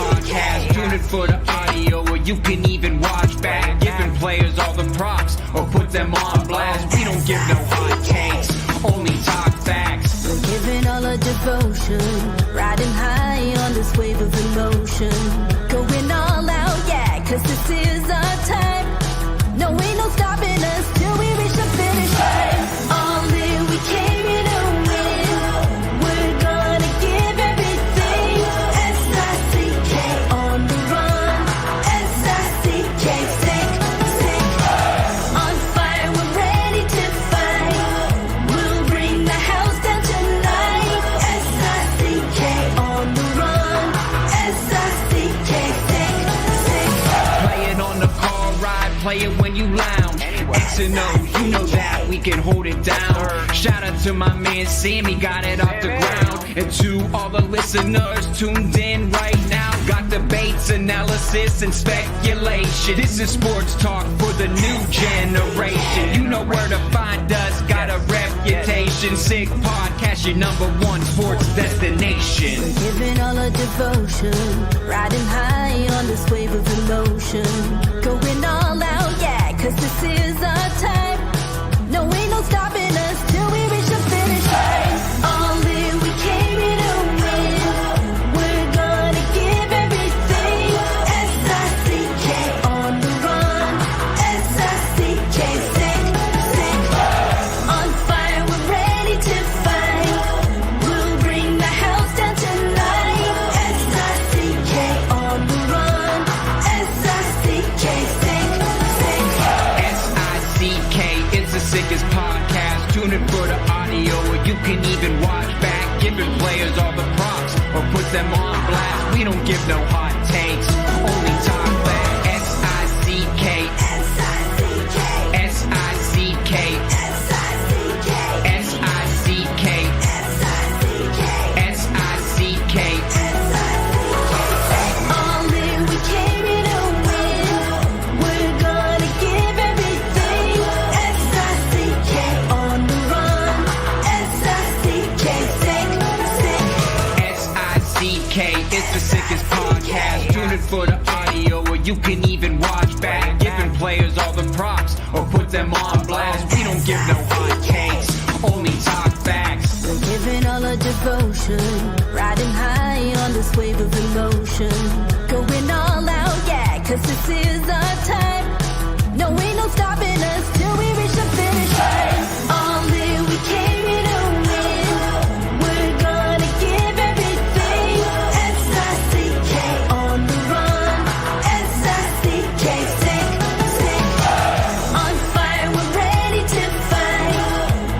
podcast. Tune in for the audio, or you can even watch back. Giving players all the props, or put them on blast. We don't give no hot takes, only talk facts. We're giving all our devotion, riding high on this wave of emotion. Going all out, yeah, cause this is our time. No, ain't no stopping us till we reach the finish line. All in, we came here to win. We're gonna give everything. S-I-C-K on the run. S-I-C-K, sick. On fire, we're ready to fight. We'll bring the house down tonight. S-I-C-K on the run. S-I-C-K, sick. Play it on the car ride, play it when you lounge. X and O, you know that we can hold it down. Shout out to my man Sammy, got it off the ground. And to all the listeners tuned in right now, got debates, analysis, and speculation. This is sports talk for the new generation. You know where to find us, got a reputation. Sick podcast, your #1 sports destination. We're giving all our devotion, riding high on this wave of emotion. Going all out, yeah, cause this is our time. No, ain't no stopping us till we reach the finish line. All in, we came here to win. We're gonna give everything. S-I-C-K on the run. S-I-C-K, sick. On fire, we're ready to fight. We'll bring the house down tonight. S-I-C-K on the run. S-I-C-K, sick. S-I-C-K, it's the sickest podcast. Tune in for the audio, or you can even watch back. Giving players all the props, or put them on blast. We don't give no hot takes, only talk back. S-I-C-K, S-I-C-K, S-I-C-K, S-I-C-K, S-I-C-K, S-I-C-K. All in, we came here to win. We're gonna give everything. S-I-C-K on the run. S-I-C-K, sick. S-I-C-K, it's the sickest podcast. Tune in for the audio, or you can even watch back. Giving players all the props, or put them on blast. We don't give no hot takes, only talk facts. We're giving all our devotion, riding high on this wave of emotion. Going all out, yeah, cause this is our time. No, ain't no stopping us till we reach the finish line. All in, we came here to win. We're gonna give everything. S-I-C-K on the run. S-I-C-K, sick. On fire, we're ready to fight.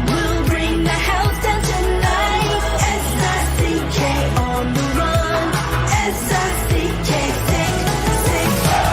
We'll bring the house down tonight. S-I-C-K on the run. S-I-C-K, sick.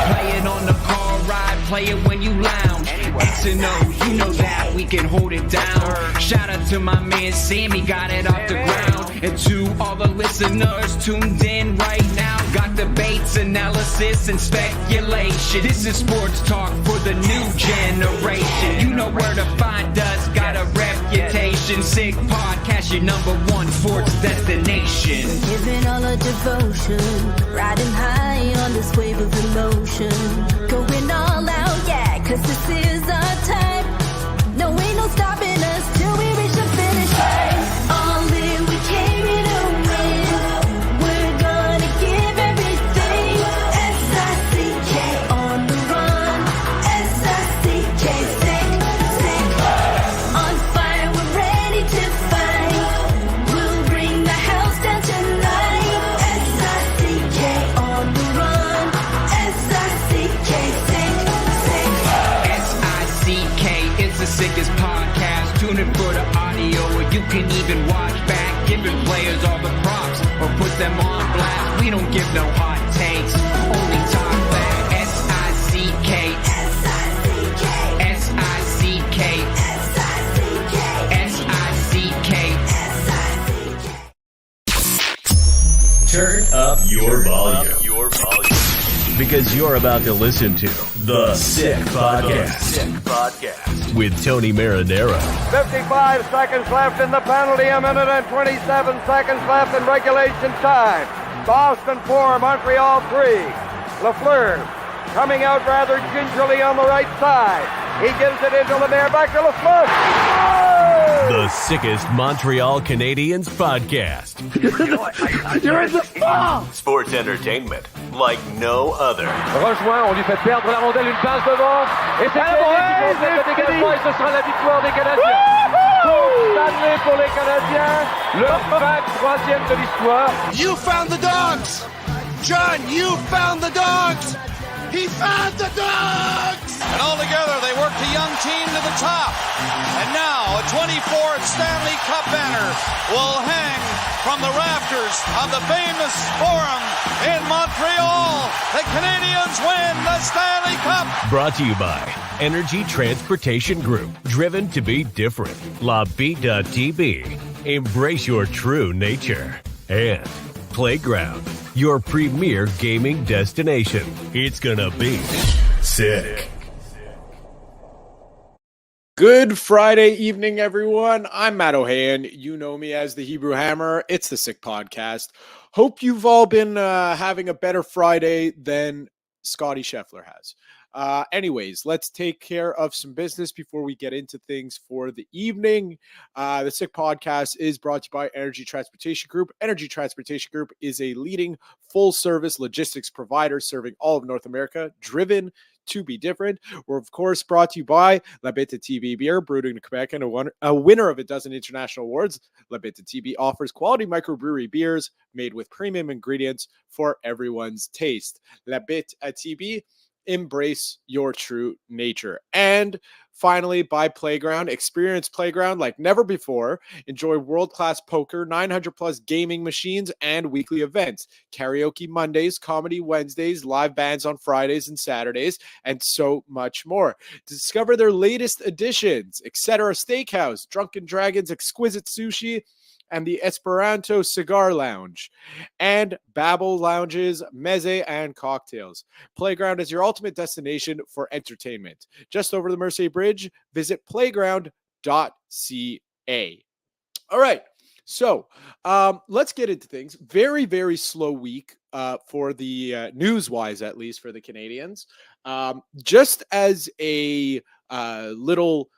Play it on the car ride, play it when you lounge. X and O, you know that we can hold it down. Shout out to my man Sammy, got it off the ground. And to all the listeners tuned in right now, got debates, analysis, and speculation. This is sports talk for the new generation. You know where to find us, got a reputation. Sick podcast, your #1 sports destination. Giving all our devotion, riding high on this wave of emotion. Going all out, yeah, cause this is our time. No, ain't no stopping us till we reach the finish line. All in, we came here to win. We're gonna give everything. S-I-C-K on the run. S-I-C-K, sick. On fire, we're ready to fight. We'll bring the house down tonight. S-I-C-K on the run. S-I-C-K, sick. S-I-C-K, it's the sickest podcast. Tune in for the audio, or you can even watch back. Giving players all the props, or put them on blast. We don't give no hot takes, only talk back. S-I-C-K, S-I-C-K, S-I-C-K, S-I-C-K, S-I-C-K. Turn up your volume. Because you're about to listen to The Sick Podcast. With Tony Marinaro. 55 seconds left in the penalty, a minute and 27 seconds left in regulation time. Boston 4, Montreal 3. Lafleur coming out rather gingerly on the right side. He gives it into Lemaire, back to Lafleur. Oh! The sickest Montreal Canadiens podcast. You're in the ball! Sports entertainment like no other. Rejoint, on lui fait perdre la rondelle, une passe devant. Et c'est le dégagement, et ce sera la victoire des Canadiens. Coupe Stanley pour les Canadiens. Le 23e de l'histoire. You found the dogs! John, you found the dogs! He found the dogs! And all together, they worked a young team to the top. And now, a 24th Stanley Cup banner will hang from the rafters of the famous Forum in Montreal. The Canadiens win the Stanley Cup! Brought to you by Energy Transportation Group. Driven to be different. LaBeat.tv. Embrace your true nature. And Playground, your premier gaming destination. It's gonna be sick. Good Friday evening, everyone. I'm Matt Ohayon. You know me as the Hebrew Hammer. It's the Sick Podcast. Hope you've all been having a better Friday than Scotty Scheffler has. Anyways, let's take care of some business before we get into things for the evening. The Sick Podcast is brought to you by Energy Transportation Group. Energy Transportation Group is a leading full-service logistics provider serving all of North America, driven to be different. We're, of course, brought to you by La Bête TV Beer, brewed in Quebec and a winner of a dozen international awards. La Bête TV offers quality microbrewery beers made with premium ingredients for everyone's taste. La Bête TV, embrace your true nature. And finally, by Playground. Experience Playground like never before. Enjoy world-class poker, 900 plus gaming machines, and weekly events. Karaoke Mondays, comedy Wednesdays, live bands on Fridays and Saturdays, and so much more. Discover their latest additions: Etc. Steakhouse, Drunken Dragon's exquisite sushi, and the Esperanto Cigar Lounge, and Babel Lounges, meze, and cocktails. Playground is your ultimate destination for entertainment. Just over the Mersey Bridge, visit playground.ca. All right, so let's get into things. Very, very slow week for the news-wise, at least for the Canadiens. Just as a little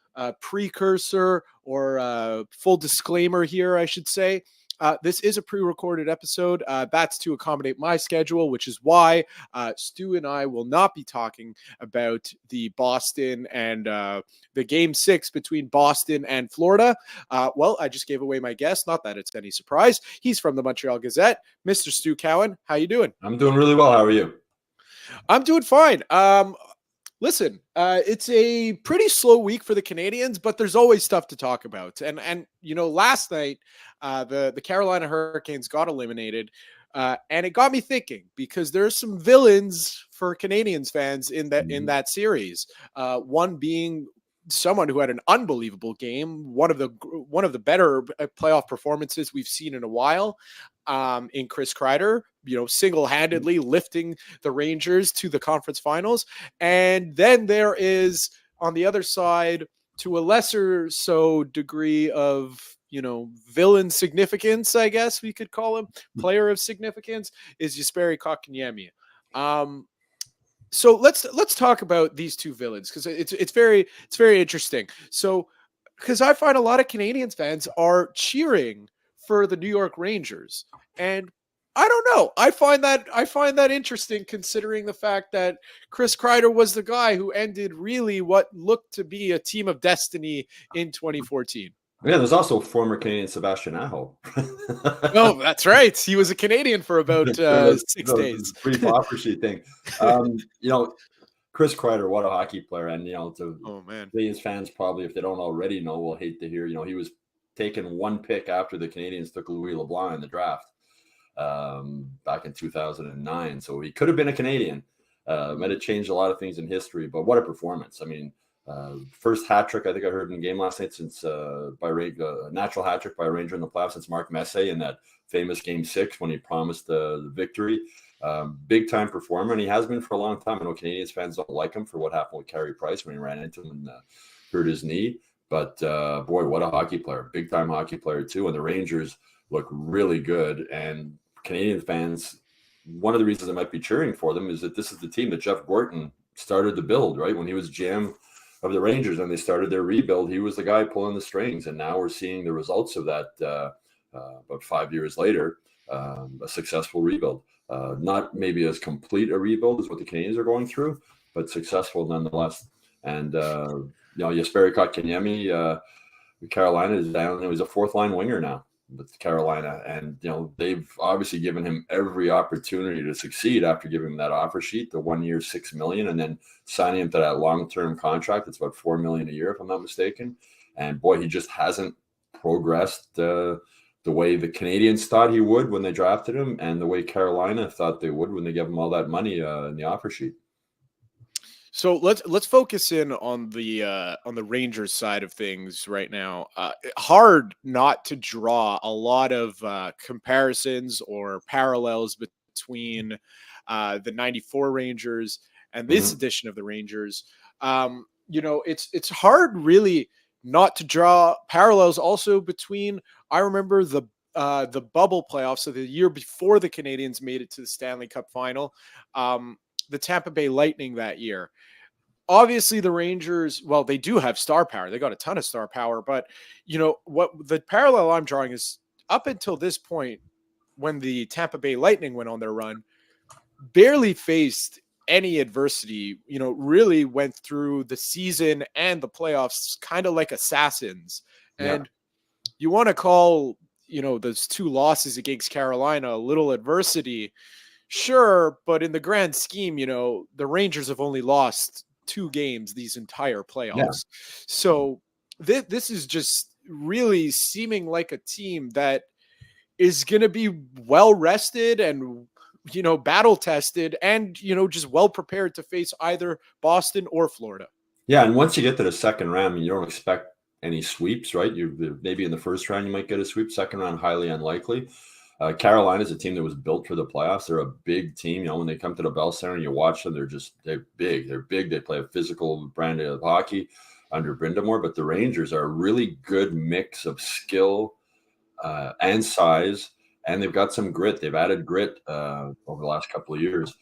precursor or full disclaimer here, I should say. This is a pre-recorded episode. That's to accommodate my schedule, which is why Stu and I will not be talking about the Boston and the Game 6 between Boston and Florida. Well, I just gave away my guess. Not that it's any surprise. He's from the Montreal Gazette. Mr. Stu Cowan, how you doing? I'm doing really well. How are you? I'm doing fine. Listen, it's a pretty slow week for the Canadiens, but there's always stuff to talk about. And you know, last night, the Carolina Hurricanes got eliminated, and it got me thinking because there's some villains for Canadiens fans in that series. One being someone who had an unbelievable game, one of the better playoff performances we've seen in a while. In Chris Kreider, you know, single-handedly lifting the Rangers to the conference finals. And then there is, on the other side, to a lesser degree of, you know, villain significance, I guess we could call him, player of significance, is Jesperi Kotkaniemi. So let's talk about these two villains, because it's very interesting. So, because I find a lot of Canadiens fans are cheering for the New York Rangers, and I don't know. I find that interesting, considering the fact that Chris Kreider was the guy who ended really what looked to be a team of destiny in 2014. Yeah, there's also former Canadian Sebastian Aho. Oh, that's right. He was a Canadian for about 6 days. Brief offer sheet thing. You know, Chris Kreider, what a hockey player, and you know, Canadiens fans probably, if they don't already know, will hate to hear. You know, he was taken one pick after the Canadiens took Louis LeBlanc in the draft back in 2009. So he could have been a Canadian. Might have changed a lot of things in history, but what a performance. I mean, first hat trick I think I heard in the game last night since natural hat trick by a Ranger in the playoffs since Mark Messier in that famous Game 6 when he promised the victory. Big time performer, and he has been for a long time. I know Canadiens fans don't like him for what happened with Carey Price when he ran into him and hurt his knee. But boy, what a hockey player. Big time hockey player too. And the Rangers look really good. And Canadian fans one of the reasons I might be cheering for them is that this is the team that Jeff Gorton started to build, right? When he was GM of the Rangers and they started their rebuild, he was the guy pulling the strings. And now we're seeing the results of that about 5 years later, a successful rebuild. Not maybe as complete a rebuild as what the Canadiens are going through, but successful nonetheless. And, Jesperi Kotkaniemi, Carolina is down. He's a fourth line winger now with Carolina. And, they've obviously given him every opportunity to succeed after giving him that offer sheet, the 1 year, $6 million, and then signing him to that long-term contract. It's about $4 million a year, if I'm not mistaken. And boy, he just hasn't progressed the way the Canadiens thought he would when they drafted him, and the way Carolina thought they would when they gave him all that money in the offer sheet. So let's focus in on the Rangers side of things right now. Hard not to draw a lot of comparisons or parallels between the '94 Rangers and this edition of the Rangers. It's hard really not to draw parallels also between, I remember the bubble playoffs, so the year before the Canadiens made it to the Stanley Cup final, the Tampa Bay Lightning that year. Obviously the Rangers, well, they do have star power. They got a ton of star power, but what the parallel I'm drawing is up until this point, when the Tampa Bay Lightning went on their run, barely faced any adversity, really went through the season and the playoffs kind of like assassins. And you want to call, those two losses against Carolina a little adversity. Sure. But in the grand scheme, the Rangers have only lost 2 games these entire playoffs. Yeah. So this is just really seeming like a team that is going to be well rested and, battle tested and, just well prepared to face either Boston or Florida. Yeah. And once you get to the second round, you don't expect any sweeps, right? Maybe in the first round, you might get a sweep. Second round, highly unlikely. Carolina is a team that was built for the playoffs. They're a big team. When they come to the Bell Center and you watch them, they're big. They're big. They play a physical brand of hockey under Brindamore. But the Rangers are a really good mix of skill and size, and they've got some grit. They've added grit over the last couple of years,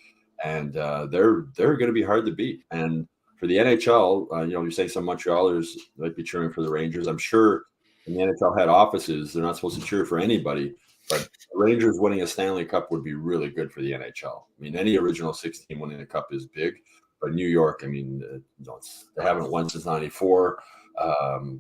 and they're going to be hard to beat. And for the NHL, you're saying some Montrealers might be cheering for the Rangers. I'm sure in the NHL head offices, they're not supposed to cheer for anybody. But the Rangers winning a Stanley Cup would be really good for the NHL. I mean, any original 6 team winning a cup is big. But New York, they haven't won since '94,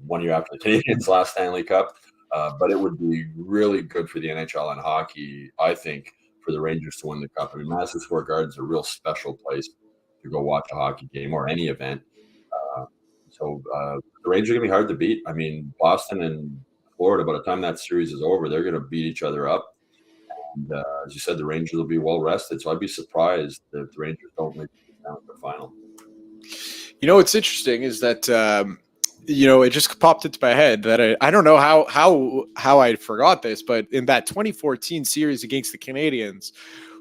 1 year after the Canadiens' last Stanley Cup. But it would be really good for the NHL and hockey, I think, for the Rangers to win the cup. Madison Square Garden is a real special place to go watch a hockey game or any event. So the Rangers are going to be hard to beat. Boston and Florida, by the time that series is over, they're going to beat each other up. And as you said, the Rangers will be well rested. So I'd be surprised if the Rangers don't make it down to the final. What's interesting is that, it just popped into my head that I don't know how I forgot this, but in that 2014 series against the Canadiens,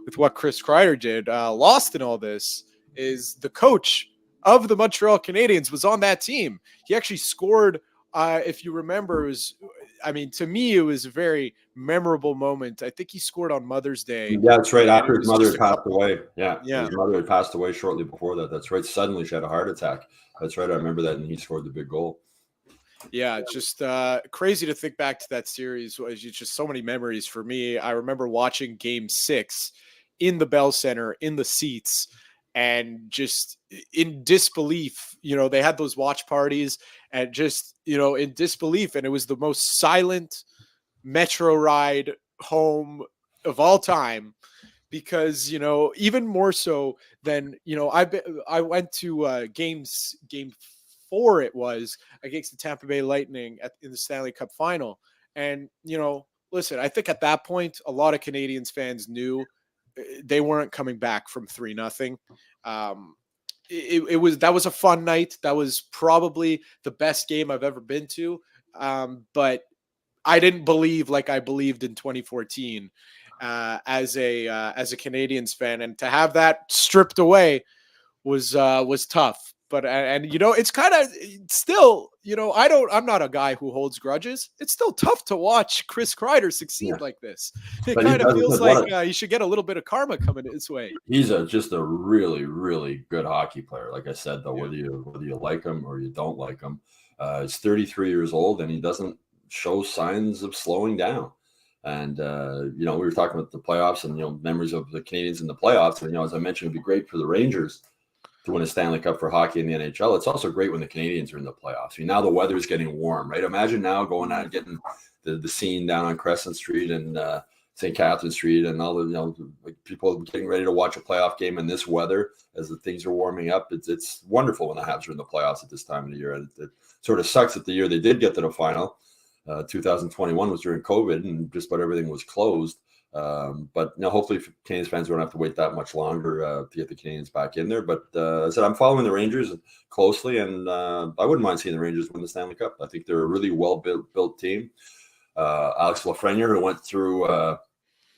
with what Chris Kreider did, lost in all this is the coach of the Montreal Canadiens was on that team. He actually scored. If you remember, to me, it was a very memorable moment. I think he scored on Mother's Day. Yeah, that's right. After his mother had passed away. Yeah. His mother had passed away shortly before that. That's right. Suddenly she had a heart attack. That's right. I remember that. And he scored the big goal. Yeah, just crazy to think back to that series. It's just so many memories for me. I remember watching Game 6 in the Bell Center, in the seats, and just in disbelief. They had those watch parties and just, in disbelief. And it was the most silent metro ride home of all time because, even more so than, I went to game 4, it was against the Tampa Bay Lightning in the Stanley Cup final. And, listen, I think at that point, a lot of Canadiens fans knew they weren't coming back from 3-0. That was a fun night. That was probably the best game I've ever been to. But I didn't believe like I believed in 2014 as a Canadiens fan, and to have that stripped away was tough. But and it's kind of still, I'm not a guy who holds grudges. It's still tough to watch Chris Kreider succeed like this. It kind of feels like he should get a little bit of karma coming his way. He's just a really, really good hockey player. Like I said, though, whether you like him or you don't like him, he's 33 years old and he doesn't show signs of slowing down. And we were talking about the playoffs and memories of the Canadiens in the playoffs. And as I mentioned, it'd be great for the Rangers to win a Stanley Cup for hockey in the NHL. It's also great when the Canadiens are in the playoffs. Now the weather is getting warm, right? Imagine now going out and getting the scene down on Crescent Street and St. Catherine Street and all the people getting ready to watch a playoff game in this weather as the things are warming up. It's wonderful when the Habs are in the playoffs at this time of the year. It sort of sucks that the year they did get to the final, 2021 was during COVID and just about everything was closed. But hopefully Canadiens fans don't have to wait that much longer to get the Canadiens back in there. But as I said, I'm following the Rangers closely, and I wouldn't mind seeing the Rangers win the Stanley Cup. I think they're a really well-built team. Alex Lafreniere, who went through a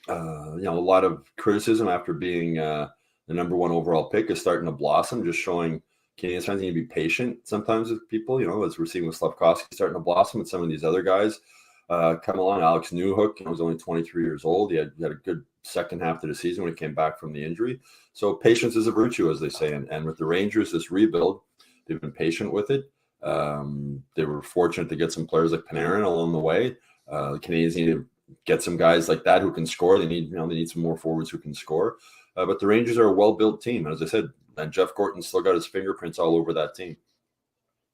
lot of criticism after being the number one overall pick, is starting to blossom, just showing Canadiens fans need to be patient sometimes with people, as we're seeing with Slafkovsky starting to blossom and some of these other guys. Come along. Alex Newhook was only 23 years old. He had a good second half of the season when he came back from the injury. So patience is a virtue, as they say. And with the Rangers, this rebuild, they've been patient with it. They were fortunate to get some players like Panarin along the way. The Canadiens need to get some guys like that who can score. They need some more forwards who can score. But the Rangers are a well-built team. And as I said, and Jeff Gorton's still got his fingerprints all over that team.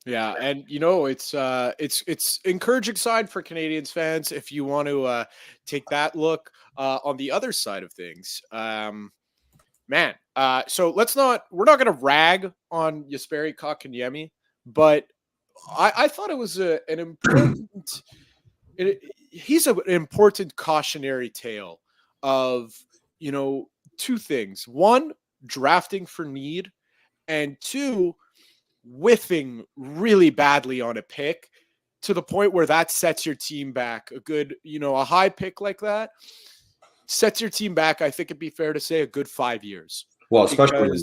Yeah, and it's encouraging sign for Canadiens fans if you want to take that look on the other side of things. So we're not going to rag on Jesperi Kotkaniemi, but I thought it was an important. He's an important cautionary tale of two things: one, drafting for need, and two, whiffing really badly on a pick to the point where that sets your team back. A good, a high pick like that sets your team back, I think it'd be fair to say, a good 5 years. Well, especially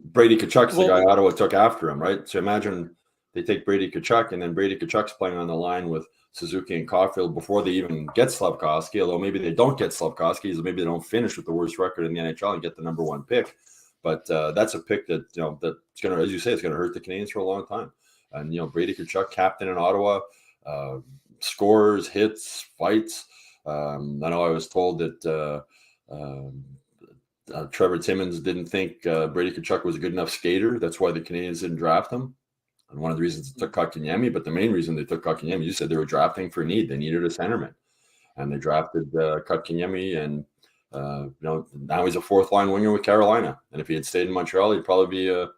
Brady Tkachuk's the guy Ottawa took after him, right? So imagine they take Brady Tkachuk, and then Brady Tkachuk's playing on the line with Suzuki and Caulfield before they even get Slafkovsky, although maybe they don't get Slafkovsky, so maybe they don't finish with the worst record in the NHL and get the number one pick. But that's a pick that that's going to, as you say, it's going to hurt the Canadiens for a long time. And Brady Tkachuk, captain in Ottawa, scores, hits, fights. I know I was told that Trevor Timmons didn't think Brady Tkachuk was a good enough skater. That's why the Canadiens didn't draft him. And one of the reasons they took Kotkaniemi, but the main reason they took Kotkaniemi, you said they were drafting for need. They needed a centerman, and they drafted Kotkaniemi, and now he's a fourth line winger with Carolina. And if he had stayed in Montreal, he'd probably be a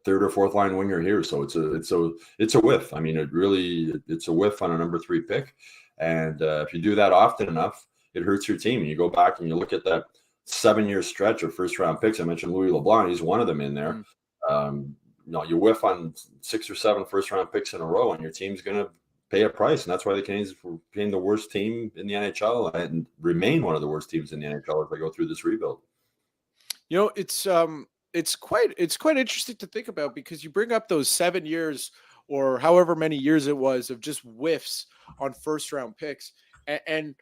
third or fourth line winger here. So it's a whiff. I mean, it's a whiff on a number 3 pick. And if you do that often enough, it hurts your team. And you go back and you look at that 7-year stretch of first round picks. I mentioned Louis LeBlanc. He's one of them in there. You whiff on 6 or 7 first round picks in a row, and your team's going to pay a price. And that's why the Canadiens were being the worst team in the NHL and remain one of the worst teams in the NHL as they go through this rebuild. It's quite interesting to think about, because you bring up those 7 years or however many years it was of just whiffs on first round picks. And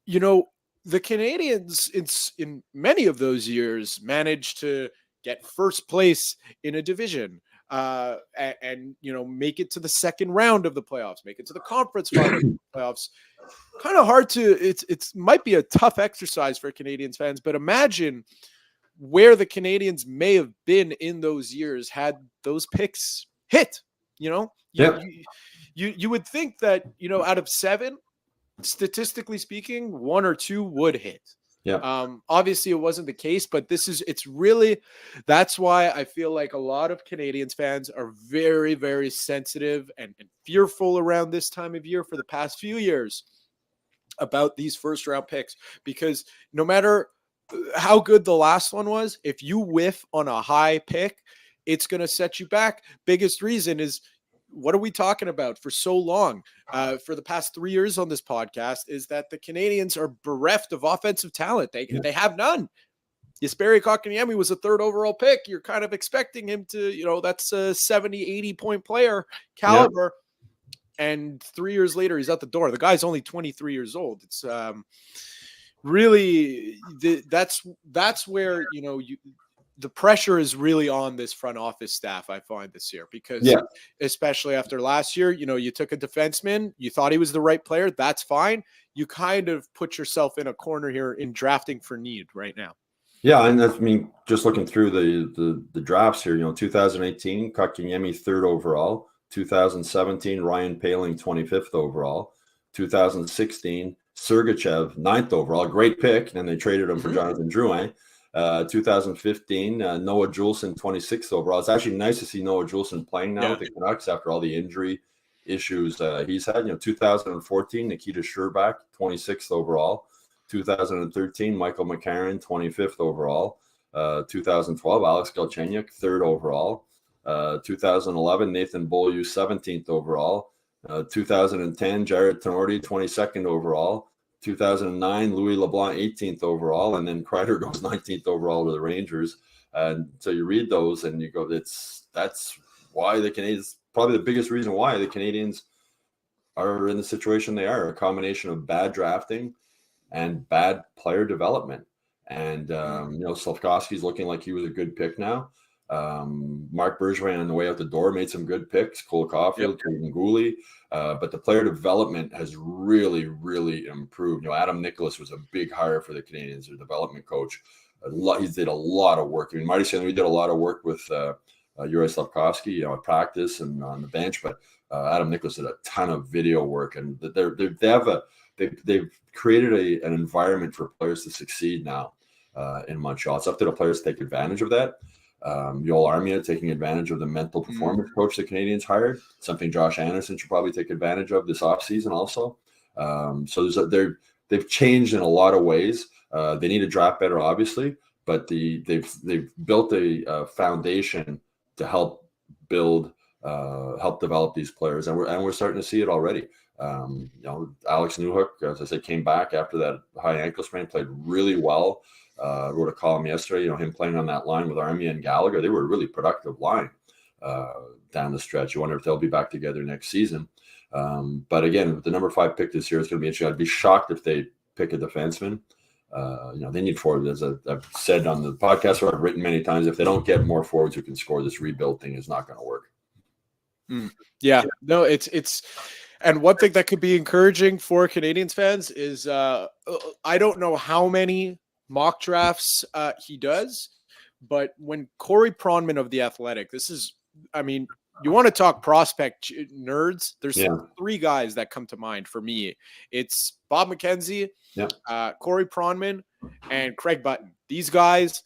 the Canadiens in many of those years managed to get first place in a division, and make it to the second round of the playoffs, make it to the conference playoffs. Kind of hard to. It's might be a tough exercise for Canadiens fans, but imagine where the Canadiens may have been in those years had those picks hit. You would think that out of 7, statistically speaking, 1 or 2 would hit. Yeah. Obviously it wasn't the case, but that's why I feel like a lot of Canadiens fans are very, very sensitive and fearful around this time of year for the past few years about these first round picks, because no matter how good the last one was, if you whiff on a high pick, it's going to set you back. Biggest reason is, what are we talking about for so long? For the past 3 years on this podcast, is that the Canadiens are bereft of offensive talent. They have none. Jesperi Kotkaniemi was a 3rd overall pick. You're kind of expecting him to, that's a 70, 80-point player caliber. Yeah. And 3 years later, he's out the door. The guy's only 23 years old. It's really that's where, the pressure is really on this front office staff, I find, this year, because especially after last year, you took a defenseman, you thought he was the right player. That's fine. You kind of put yourself in a corner here in drafting for need right now. Yeah, and I mean, just looking through the drafts here, 2018, Kotkaniemi 3rd overall, 2017, Ryan Poehling 25th overall, 2016, Sergachev 9th overall, great pick, and they traded him for Jonathan Drouin. 2015, Noah Juleson 26th overall. It's actually nice to see Noah Juleson playing now with the Canucks after all the injury issues he's had. 2014, Nikita Scherbak 26th overall. 2013, Michael McCarron 25th overall. 2012, Alex Galchenyuk 3rd overall. 2011, Nathan Beaulieu 17th overall. 2010, Jared Tenorti 22nd overall. 2009, Louis LeBlanc 18th overall, and then Kreider goes 19th overall to the Rangers. And so you read those and you go, that's why the Canadiens, probably the biggest reason why the Canadiens are in the situation they are, a combination of bad drafting and bad player development. And, Slafkovsky's looking like he was a good pick now. Marc Bergevin on the way out the door made some good picks, Cole Caulfield, Caden Gooley, but the player development has really, really improved. Adam Nicholas was a big hire for the Canadiens, their development coach. He did a lot of work. I mean, Marty St. Louis did a lot of work with Yuri Slafkovsky, at practice and on the bench, but Adam Nicholas did a ton of video work, and they've created an environment for players to succeed now in Montreal. It's up to the players to take advantage of that. Yoel Armia taking advantage of the mental performance coach the Canadiens hired, something Josh Anderson should probably take advantage of this offseason also. So they've changed in a lot of ways. They need to draft better, obviously, but they've built a foundation to help develop these players, and we're starting to see it already. Alex Newhook, as I said, came back after that high ankle sprain, played really well. Wrote a column yesterday, him playing on that line with Armia and Gallagher. They were a really productive line down the stretch. You wonder if they'll be back together next season. But again, with the number 5 pick this year, it's going to be interesting. I'd be shocked if they pick a defenseman. They need forwards. As I've said on the podcast, or I've written many times, if they don't get more forwards who can score, this rebuild thing is not going to work. Yeah, no, it's. And one thing that could be encouraging for Canadiens fans is I don't know how many mock drafts he does, but when Corey Pronman of The Athletic, you want to talk prospect nerds, there's 3 guys that come to mind for me. It's Bob McKenzie, Corey Pronman, and Craig Button. These guys,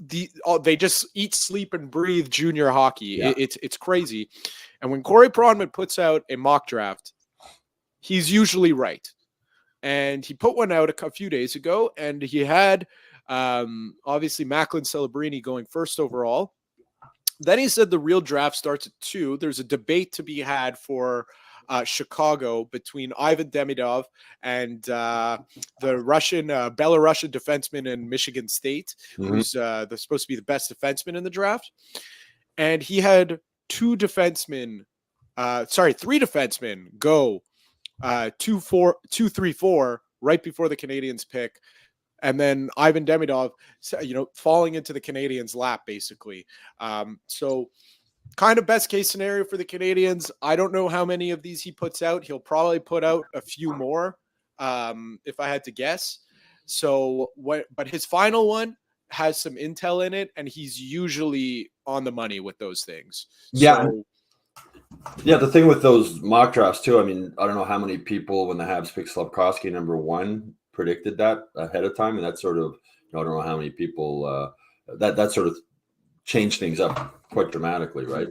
they just eat, sleep, and breathe junior hockey. It's crazy. And when Corey Pronman puts out a mock draft, he's usually right. And he put one out a few days ago, and he had obviously Macklin Celebrini going 1st overall. Then he said the real draft starts at 2. There's a debate to be had for Chicago between Ivan Demidov and the Belarusian defenseman in Michigan State, who's supposed to be the best defenseman in the draft. And he had 3 defensemen go 2, 3, 4 right before the Canadiens pick, and then Ivan Demidov, falling into the Canadiens' lap basically. So kind of best case scenario for the Canadiens. I don't know how many of these he puts out. He'll probably put out a few more, if I had to guess. But his final one has some intel in it, and he's usually on the money with those things. Yeah, the thing with those mock drafts too, I don't know how many people, when the Habs picked Slafkovsky number 1, predicted that ahead of time, and that sort of, I don't know how many people that sort of changed things up quite dramatically, right?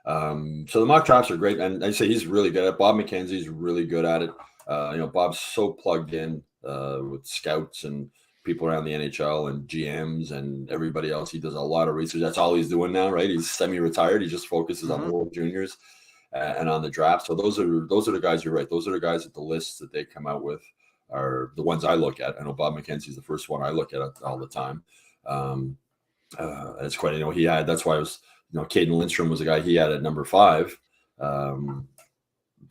So the mock drafts are great, and I say he's really good at it. Bob McKenzie's really good at it. Bob's so plugged in with scouts and people around the NHL and GMs and everybody else. He does a lot of research. That's all he's doing now, right? He's semi-retired. He just focuses on the World Juniors and on the draft. So those are the guys, you're right. Those are the guys at the lists that they come out with are the ones I look at. I know Bob McKenzie's the first one I look at all the time. It's quite, he had, that's why I was, Caden Lindstrom was a guy he had at number 5.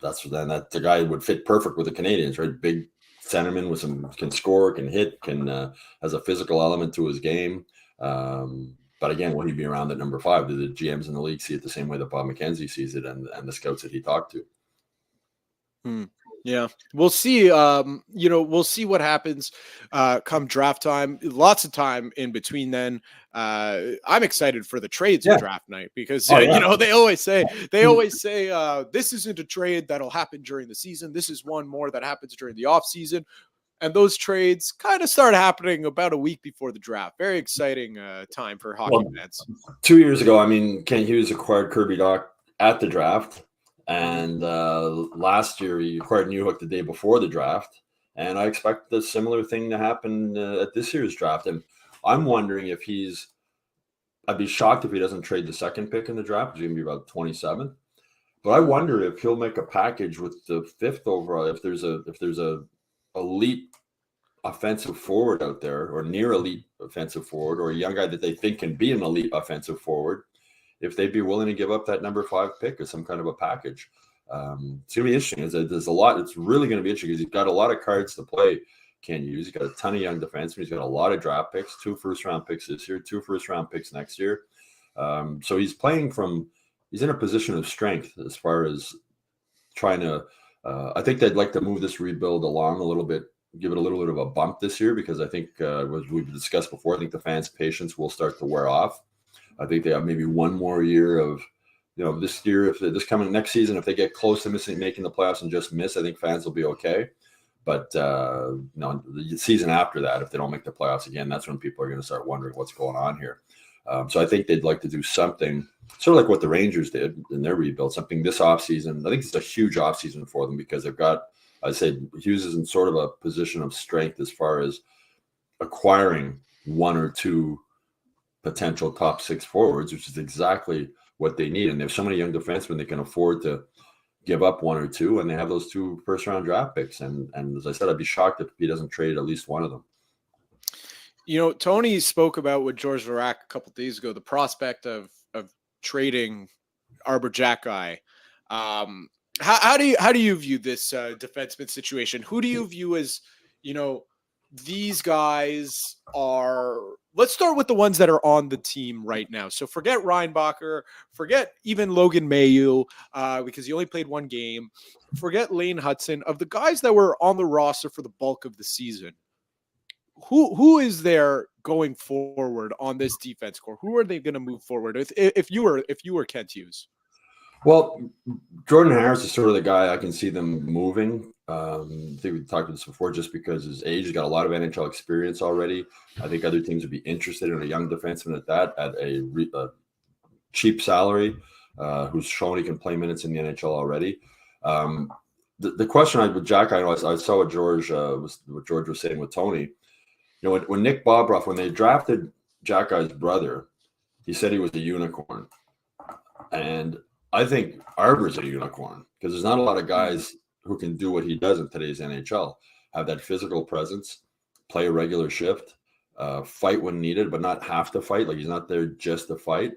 That's then that the guy would fit perfect with the Canadiens, right? Big centerman with can score, can hit, has a physical element to his game. But again, will he be around at number 5? Do the GMs in the league see it the same way that Bob McKenzie sees it, and the scouts that he talked to? Yeah, we'll see. We'll see what happens come draft time. Lots of time in between then. I'm excited for the trades of draft night because they always say this isn't a trade that'll happen during the season. This is one more that happens during the off season. And those trades kind of start happening about a week before the draft. Very exciting time for hockey fans. 2 years ago, Ken Hughes acquired Kirby Dach at the draft. And last year, he acquired Newhook the day before the draft. And I expect a similar thing to happen at this year's draft. And I'm wondering if I'd be shocked if he doesn't trade the second pick in the draft. It's going to be about 27th. But I wonder if he'll make a package with the 5th overall. If there's a elite offensive forward out there, or near elite offensive forward, or a young guy that they think can be an elite offensive forward, if they'd be willing to give up that number 5 pick as some kind of a package. It's going to be interesting. There's a lot. It's really going to be interesting because he's got a lot of cards to play. Can use. He's got a ton of young defensemen. He's got a lot of draft picks, 2 first-round picks this year, 2 first-round picks next year. So he's he's in a position of strength as far as trying to, I think they'd like to move this rebuild along a little bit, give it a little bit of a bump this year, because I think, as we've discussed before, I think the fans' patience will start to wear off. I think they have maybe one more year of, this year, if this coming next season, if they get close to making the playoffs and just miss, I think fans will be okay. But the season after that, if they don't make the playoffs again, that's when people are going to start wondering what's going on here. So I think they'd like to do something sort of like what the Rangers did in their rebuild, something this offseason. I think it's a huge offseason for them because they've got, I said, Hughes is in sort of a position of strength as far as acquiring 1 or 2 potential top 6 forwards, which is exactly what they need. And there's so many young defensemen they can afford to give up 1 or 2, and they have those 2 first-round draft picks. And as I said, I'd be shocked if he doesn't trade at least one of them. Tony spoke about with George Larac a couple of days ago, the prospect of trading Arbor Xhekaj. How do you view this defenseman situation? Who do you view as, these guys are, let's start with the ones that are on the team right now. So forget Reinbacher, forget even Logan Mailloux, because he only played 1 game. Forget Lane Hudson. Of the guys that were on the roster for the bulk of the season, who is there going forward on this defense core? Who are they going to move forward if you were Kent Hughes? Well, Jordan Harris is sort of the guy I can see them moving. I think we talked about this before, just because his age, he's got a lot of NHL experience already. I think other teams would be interested in a young defenseman at a cheap salary, who's shown he can play minutes in the NHL already. The question with Xhekaj, I saw what George was saying with Tony. When Nick Bobroff, when they drafted Xhekaj's brother, he said he was a unicorn, and I think Arbor's a unicorn because there's not a lot of guys who can do what he does in today's NHL, have that physical presence, play a regular shift, fight when needed, but not have to fight. Like, he's not there just to fight.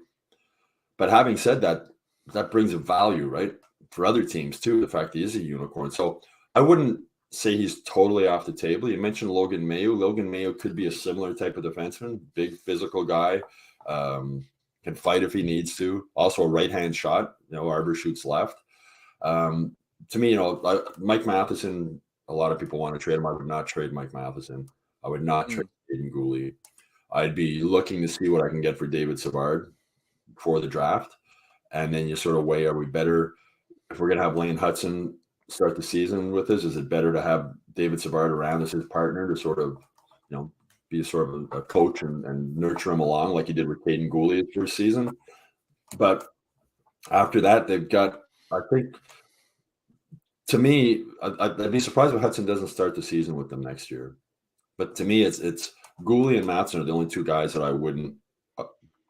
But having said that, that brings a value, right, for other teams too, the fact he is a unicorn. So I wouldn't say he's totally off the table. You mentioned Logan Mailloux. Logan Mailloux could be a similar type of defenseman, big physical guy, can fight if he needs to. Also a right-hand shot. Arbor shoots left. To me, Mike Matheson, a lot of people want to trade him. I would not trade Mike Matheson. I would not trade Aiden Gooley. I'd be looking to see what I can get for David Savard for the draft. And then you sort of weigh, are we better if we're going to have Lane Hudson start the season with us? Is it better to have David Savard around as his partner to sort of, be sort of a coach and nurture him along like he did with Caden Gooley his first season? But after that, they've got, I think, to me, I'd be surprised if Hudson doesn't start the season with them next year. But to me, it's Gooley and Matheson are the only 2 guys that I wouldn't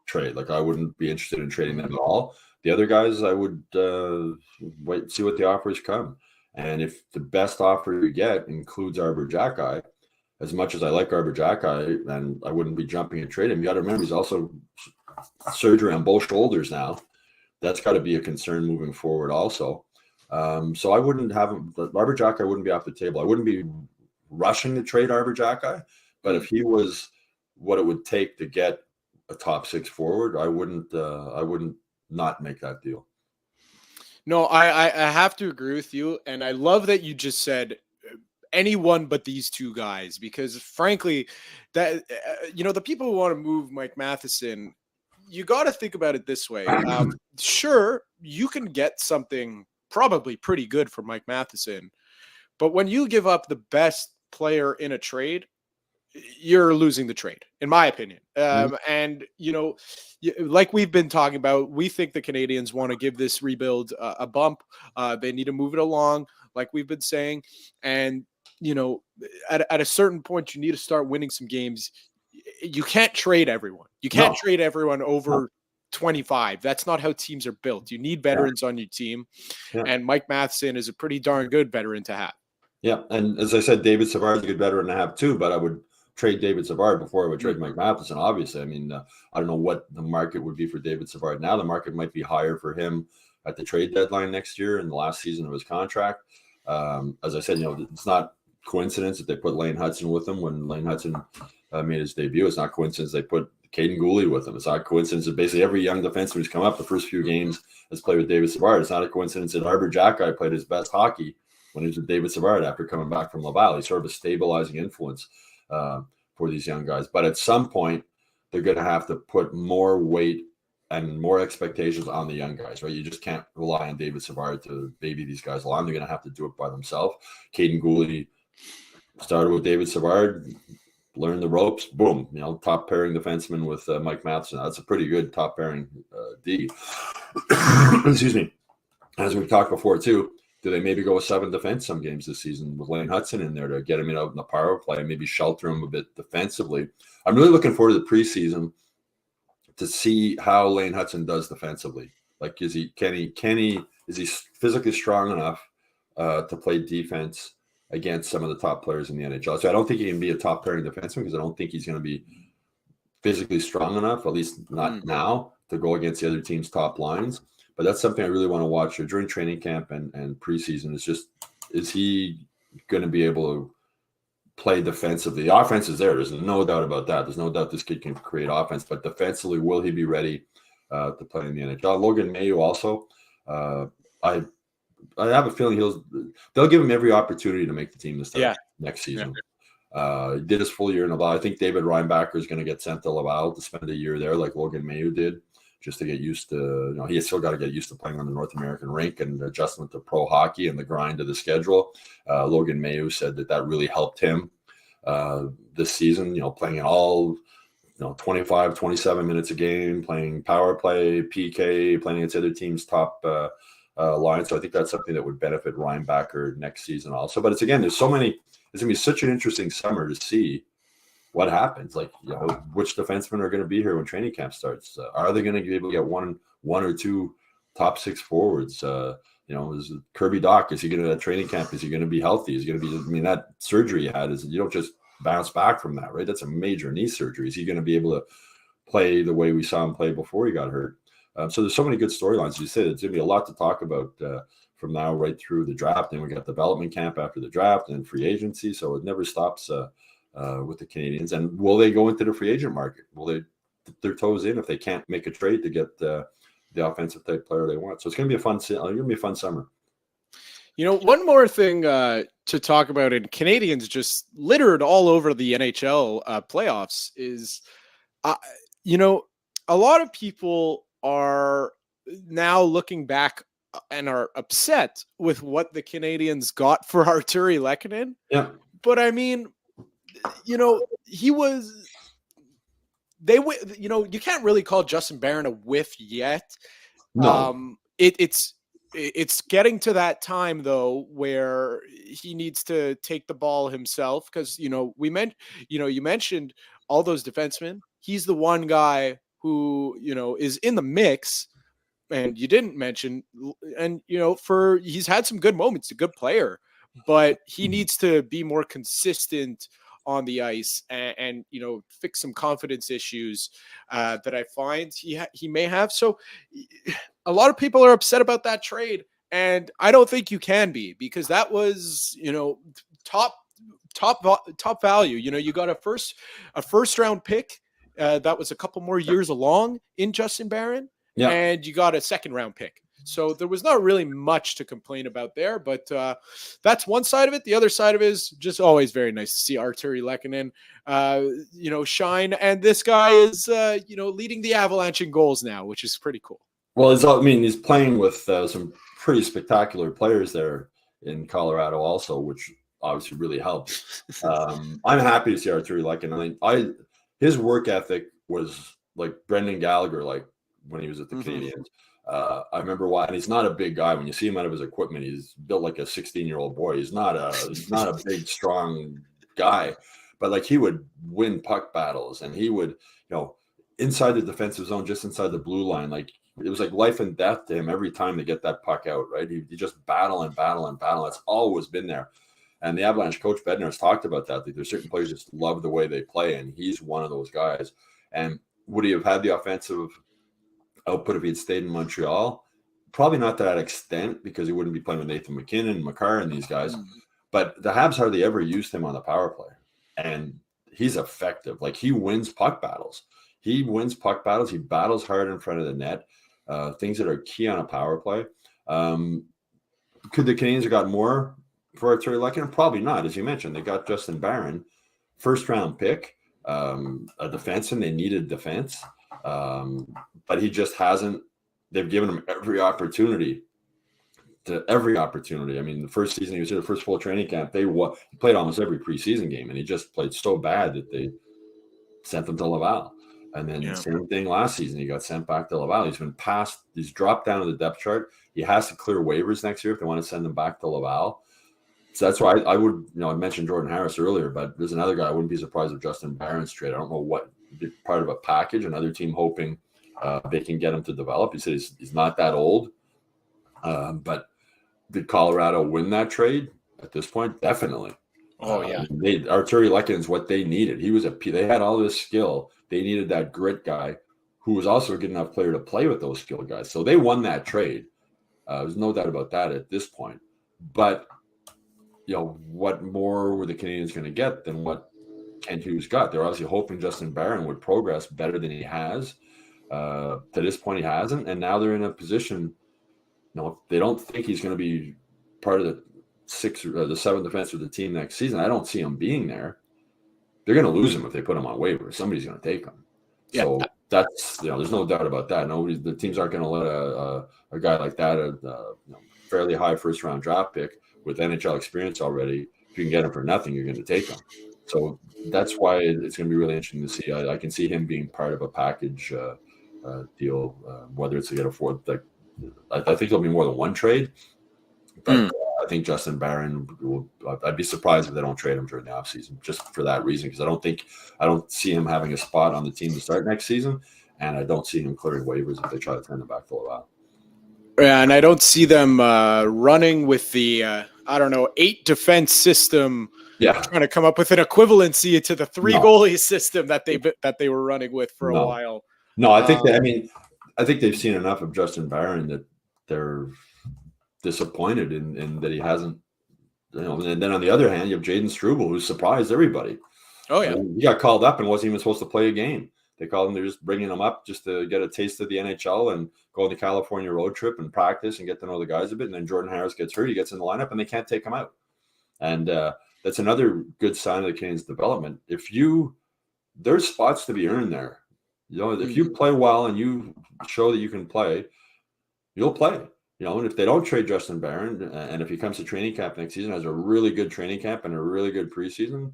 trade. Like, I wouldn't be interested in trading them at all. The other guys, I would wait and see what the offers come. And if the best offer you get includes Arbor Xhekaj, as much as I like Arbor Xhekaj, and I wouldn't be jumping and trading him, you got to remember he's also surgery on both shoulders now. That's got to be a concern moving forward also. So I wouldn't have him. Arbor Xhekaj wouldn't be off the table. I wouldn't be rushing to trade Arbor Xhekaj, but if he was what it would take to get a top 6 forward, I wouldn't not make that deal. No, I have to agree with you, and I love that you just said anyone but these two guys, because frankly, that the people who want to move Mike Matheson, you got to think about it this way. Sure, you can get something probably pretty good for Mike Matheson, but when you give up the best player in a trade, you're losing the trade, in my opinion. And, like we've been talking about, we think the Canadiens want to give this rebuild a bump. They need to move it along, like we've been saying. And, at a certain point, you need to start winning some games. You can't trade everyone. You can't trade everyone over 25. That's not how teams are built. You need veterans on your team. And Mike Matheson is a pretty darn good veteran to have. Yeah. And as I said, David Savard is a good veteran to have too, but I would trade David Savard before I would trade Mike Matheson, obviously. I mean, I don't know what the market would be for David Savard now. The market might be higher for him at the trade deadline next year in the last season of his contract. As I said, it's not coincidence that they put Lane Hudson with him when Lane Hudson made his debut. It's not coincidence they put Caden Gooley with him. It's not coincidence that basically every young defenseman who's come up the first few games has played with David Savard. It's not a coincidence that Arbor Xhekaj played his best hockey when he was with David Savard after coming back from Laval. He's sort of a stabilizing influence for these young guys. But at some point, they're going to have to put more weight and more expectations on the young guys, right? You just can't rely on David Savard to baby these guys along. They're going to have to do it by themselves. Caden Gooley started with David Savard, learned the ropes, boom, top pairing defenseman with Mike Matheson. That's a pretty good top pairing D. Excuse me. As we've talked before too, do they maybe go with 7 defense some games this season with Lane Hudson in there to get him out in the power play and maybe shelter him a bit defensively? I'm really looking forward to the preseason to see how Lane Hudson does defensively. Like, is he physically strong enough to play defense against some of the top players in the NHL? So I don't think he can be a top pairing defenseman because I don't think he's going to be physically strong enough, at least not now, to go against the other team's top lines. But that's something I really want to watch during training camp and preseason. Is he going to be able to play defensively? The offense is there. There's no doubt about that. There's no doubt this kid can create offense. But defensively, will he be ready to play in the NHL? Logan Mayo also. I have a feeling they'll give him every opportunity to make the team next season. He did his full year in Laval. I think David Reinbacher is going to get sent to Laval to spend a year there like Logan Mayo did, just to get used to, he still got to get used to playing on the North American rink and adjustment to pro hockey and the grind of the schedule. Logan Mayo said that really helped him this season, playing in all 25, 27 minutes a game, playing power play, PK, playing against other teams' top line. So I think that's something that would benefit Reinbacher next season also. But it's going to be such an interesting summer to see what happens. Like, which defensemen are going to be here when training camp starts? Are they going to be able to get one or two top 6 forwards? Is Kirby Dach, is he going to training camp? Is he going to be healthy? Is he going to be, that surgery he had, you don't just bounce back from that, right? That's a major knee surgery. Is he going to be able to play the way we saw him play before he got hurt? So there's so many good storylines. You said it's going to be a lot to talk about from now right through the draft. Then we got development camp after the draft and free agency. So it never stops with the Canadiens. And will they go into the free agent market? Will they dip their toes in if they can't make a trade to get the offensive type player they want? So it's going to be a fun summer. One more thing to talk about, and Canadiens just littered all over the NHL playoffs, is, a lot of people are now looking back and are upset with what the Canadiens got for Artturi Lehkonen. Yeah. But I mean, you can't really call Justin Barron a whiff yet. No. It's getting to that time though where he needs to take the ball himself, because you mentioned all those defensemen. He's the one guy who is in the mix, and you didn't mention, and he's had some good moments, a good player, but he needs to be more consistent on the ice and fix some confidence issues that I find he may have. So a lot of people are upset about that trade, and I don't think you can be, because that was top value. You got a first round pick that was a couple more years along in Justin Barron, and you got a second round pick. So there was not really much to complain about there, but that's one side of it. The other side of it is just always very nice to see Artturi Lehkonen, shine. And this guy is, leading the Avalanche in goals now, which is pretty cool. Well, he's playing with some pretty spectacular players there in Colorado also, which obviously really helps. I'm happy to see Artturi Lehkonen. His work ethic was like Brendan Gallagher, like when he was at the Canadiens. I remember why, and he's not a big guy. When you see him out of his equipment, he's built like a 16-year-old boy. He's not a big, strong guy, but like he would win puck battles, and he would, inside the defensive zone, just inside the blue line, like it was like life and death to him every time they get that puck out, right? He just battle and battle and battle. That's always been there. And the Avalanche coach Bednar has talked about that. Like, there's certain players just love the way they play, and he's one of those guys. And would he have had the offensive output if he had stayed in Montreal? Probably not to that extent, because he wouldn't be playing with Nathan McKinnon, Makar, and these guys. But the Habs hardly ever used him on the power play, and he's effective. Like, he wins puck battles. He battles hard in front of the net, things that are key on a power play. Could the Canadiens have got more for Artturi Lehkonen? Probably not. As you mentioned, they got Justin Barron, first-round pick, a defenseman. They needed defense. But he just hasn't. They've given him every opportunity. I mean, the first season he was here, the first full training camp, he played almost every preseason game, and he just played so bad that they sent him to Laval. And then same thing last season, he got sent back to Laval. He's dropped down to the depth chart. He has to clear waivers next year if they want to send him back to Laval. So that's why I would, I mentioned Jordan Harris earlier, but there's another guy I wouldn't be surprised if Justin Barron's trade. I don't know what. Be part of a package, another team hoping they can get him to develop. He said he's not that old, but did Colorado win that trade at this point? Definitely. Artturi Lehkonen is what they needed. They had all this skill. They needed that grit guy who was also a good enough player to play with those skilled guys. So they won that trade. There's no doubt about that at this point. But what more were the Canadiens going to get than what Kent Hughes got? They're obviously hoping Justin Barron would progress better than he has. To this point, he hasn't, and now they're in a position. They don't think he's going to be part of the seventh defense of the team next season. I don't see him being there. They're going to lose him if they put him on waivers. Somebody's going to take him. Yeah. So that's there's no doubt about that. The teams aren't going to let a guy like that, a fairly high first round draft pick with NHL experience already. If you can get him for nothing, you're going to take him. So that's why it's going to be really interesting to see. I can see him being part of a package deal, whether it's to get a fourth. I think there'll be more than one trade, but I think Justin Barron I'd be surprised if they don't trade him during the offseason, just for that reason, because I don't see him having a spot on the team to start next season, and I don't see him clearing waivers if they try to turn him back to Laval. Yeah, and I don't see them running with the 8 defense system. Yeah, trying to come up with an equivalency to the 3 goalie system that they were running with for a while. No, I think I think they've seen enough of Justin Barron that they're disappointed in that he hasn't. And then on the other hand, you have Jaden Struble, who surprised everybody. Oh yeah, he got called up and wasn't even supposed to play a game. They called him. They're just bringing him up just to get a taste of the NHL and go on the California road trip and practice and get to know the guys a bit. And then Jordan Harris gets hurt. He gets in the lineup and they can't take him out. And that's another good sign of the Canadiens' development. There's spots to be earned there. If you play well and you show that you can play, you'll play. And if they don't trade Justin Barron, and if he comes to training camp next season, has a really good training camp and a really good preseason,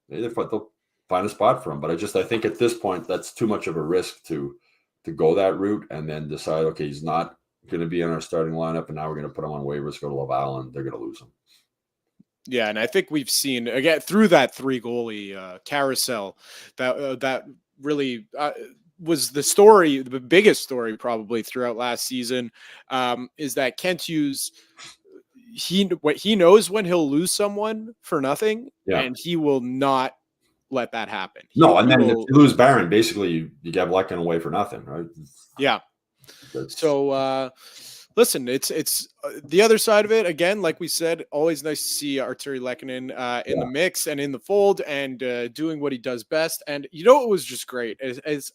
they'll find a spot for him. But I think at this point, that's too much of a risk to go that route and then decide, okay, he's not going to be in our starting lineup, and now we're going to put him on waivers, go to Laval, and they're going to lose him. Yeah, and I think we've seen again through that 3 goalie carousel that really was the story, the biggest story probably throughout last season, is that Kent Hughes, he knows when he'll lose someone for nothing, and he will not let that happen. If you lose Barron, basically you get Lehkonen away for nothing, right? Yeah. So listen, it's the other side of it. Again, like we said, always nice to see Artturi Lehkonen in the mix and in the fold and doing what he does best. And you know what was just great is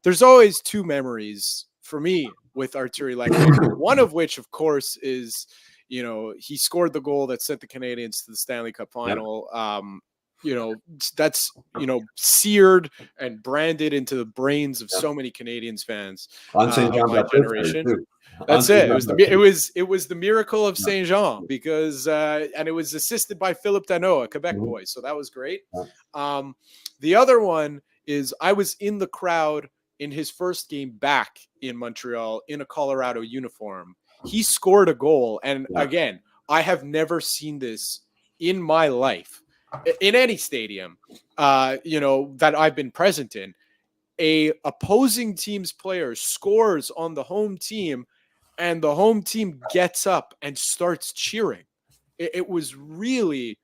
there's always two memories for me with Artturi Lehkonen. One of which, of course, is he scored the goal that sent the Canadiens to the Stanley Cup final. That's seared and branded into the brains of so many Canadiens fans on St. Jean my generation. That's it. It was the miracle of St. Jean because and it was assisted by Philippe Danault, a Quebec boy. So that was great. The other one is I was in the crowd in his first game back in Montreal in a Colorado uniform. He scored a goal, and again, I have never seen this in my life. In any stadium, that I've been present in, a opposing team's player scores on the home team and the home team gets up and starts cheering. It was really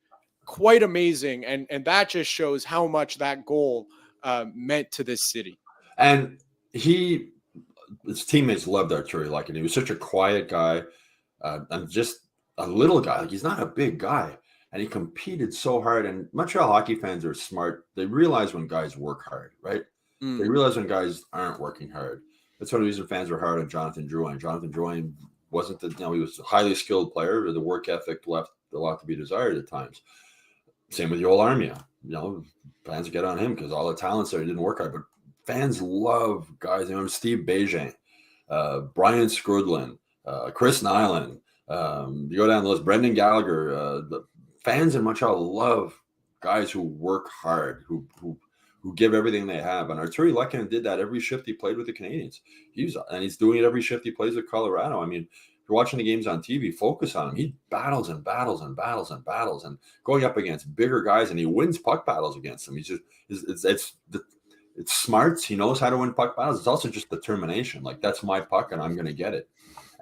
quite amazing. And that just shows how much that goal meant to this city. And his teammates loved Artturi Lehkonen. He was such a quiet guy and just a little guy. Like, he's not a big guy. And he competed so hard. And Montreal hockey fans are smart. They realize when guys work hard, right? They realize when guys aren't working hard. That's one of the reasons fans were hard on Jonathan Drouin. Jonathan Drouin wasn't he was a highly skilled player, but the work ethic left a lot to be desired at times. Same with Joel Armia. Fans get on him because all the talents there didn't work hard. But fans love guys. Steve Bégin, Brian Skrudlin, Chris Nyland. You go down the list, Brendan Gallagher. The fans in Montreal love guys who work hard, who give everything they have. And Artturi Lehkonen did that every shift he played with the Canadiens. He's doing it every shift he plays with Colorado. I mean, if you're watching the games on TV, focus on him. He battles and battles and battles and battles and going up against bigger guys, and he wins puck battles against them. He's just it's smarts. He knows how to win puck battles. It's also just determination. Like, that's my puck and I'm going to get it.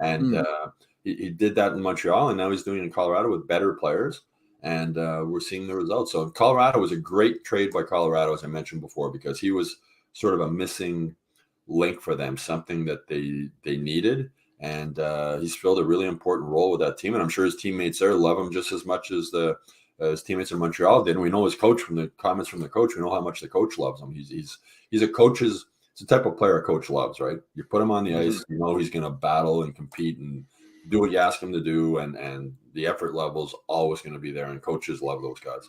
And he did that in Montreal, and now he's doing it in Colorado with better players. And we're seeing the results. So Colorado was a great trade by Colorado, as I mentioned before, because he was sort of a missing link for them, something that they needed. And he's filled a really important role with that team. And I'm sure his teammates there love him just as much as his teammates in Montreal did. And we know his coach, from the comments from the coach, we know how much the coach loves him. He's a coach's, it's the type of player a coach loves, right? You put him on the ice, you know he's going to battle and compete and do what you ask him to do, and the effort level is always going to be there, and coaches love those guys.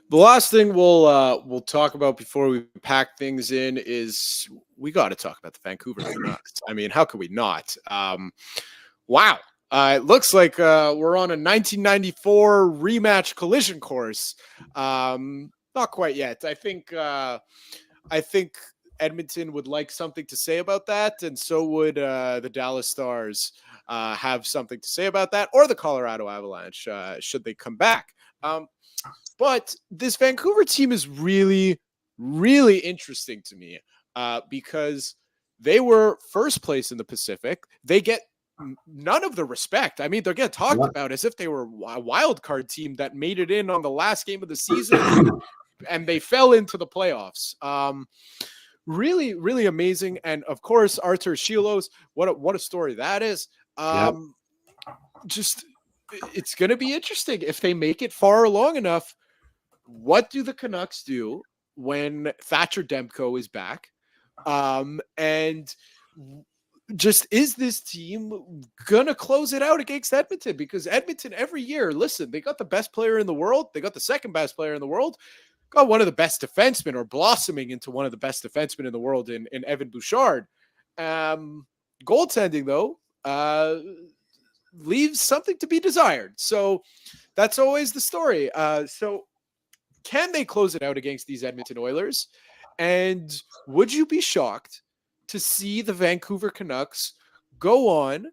The last thing we'll talk about before we pack things in is we got to talk about the Vancouver Canucks. I mean, how could we not? Wow. It looks like we're on a 1994 rematch collision course. Not quite yet. I think Edmonton would like something to say about that, and so would the Dallas Stars have something to say about that, or the Colorado Avalanche should they come back. But this Vancouver team is really, really interesting to me because they were first place in the Pacific. They get none of the respect. I mean, they're getting talked about as if they were a wild card team that made it in on the last game of the season, and they fell into the playoffs. Really, really amazing. And of course, Artur Shilos, what a story that is. Just, it's going to be interesting if they make it far long enough. What do the Canucks do when Thatcher Demko is back? And just, is this team going to close it out against Edmonton? Because Edmonton every year, listen, they got the best player in the world. They got the second best player in the world. Got one of the best defensemen, or blossoming into one of the best defensemen in the world in Evan Bouchard. Goaltending, though, leaves something to be desired. So that's always the story. So can they close it out against these Edmonton Oilers? And would you be shocked to see the Vancouver Canucks go on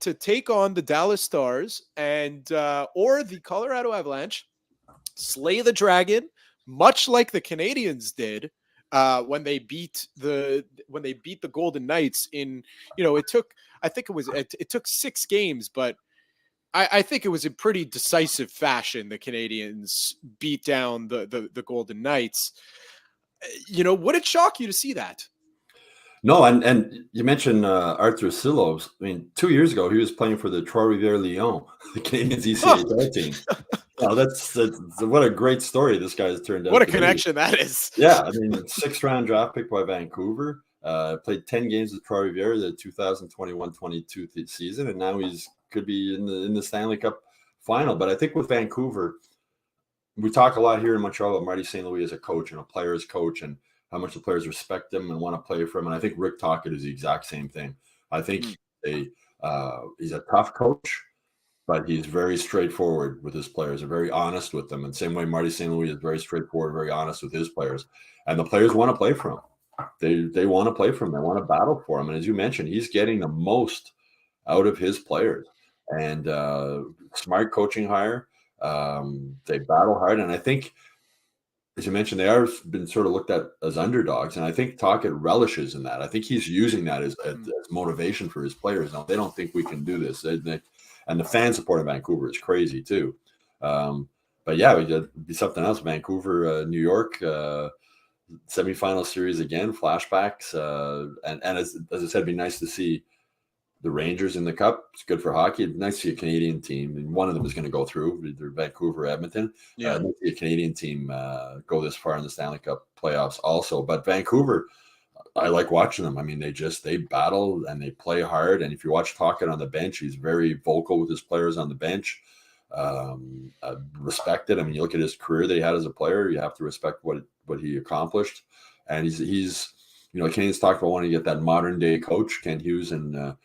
to take on the Dallas Stars and or the Colorado Avalanche, slay the dragon, much like the Canadiens did when they beat the Golden Knights in, it took 6 games, but I think it was in pretty decisive fashion. The Canadiens beat down the Golden Knights. Would it shock you to see that? No, and you mentioned Artturi. I mean, 2 years ago, he was playing for the Trois-Rivières Lions, the Canadiens ECHL team. Oh, that's what a great story this guy has turned out. What a connection that is. Yeah, I mean, 6th round draft pick by Vancouver. Played 10 games with Trois-Rivières the 2021-22 season, and now he's could be in the Stanley Cup final. But I think with Vancouver, we talk a lot here in Montreal about Marty St. Louis as a coach and a player's coach, and how much the players respect him and want to play for him. And I think Rick Tocchet is the exact same thing. I think he's a tough coach, but he's very straightforward with his players and very honest with them. And the same way Marty St. Louis is very straightforward, very honest with his players. And the players want to play for him. They want to play for him. They want to battle for him. And as you mentioned, he's getting the most out of his players. And smart coaching hire. They battle hard. And I think, as you mentioned, they are been sort of looked at as underdogs, and I think Tocchet relishes in that. I think he's using that as motivation for his players. Now, they don't think we can do this, and the fan support in Vancouver is crazy too. But yeah, it'd be something else. Vancouver, New York, semifinal series again, flashbacks, and as I said, it'd be nice to see the Rangers in the Cup. It's good for hockey. It's nice to see a Canadian team, and one of them is going to go through, either Vancouver, Edmonton. Nice to see a Canadian team go this far in the Stanley Cup playoffs also. But Vancouver, I like watching them. I mean, they battle and they play hard. And if you watch Tocchet on the bench, he's very vocal with his players on the bench. Respected. I mean, you look at his career that he had as a player, you have to respect what he accomplished. And he's Canadians talk about wanting to get that modern day coach, Kent Hughes and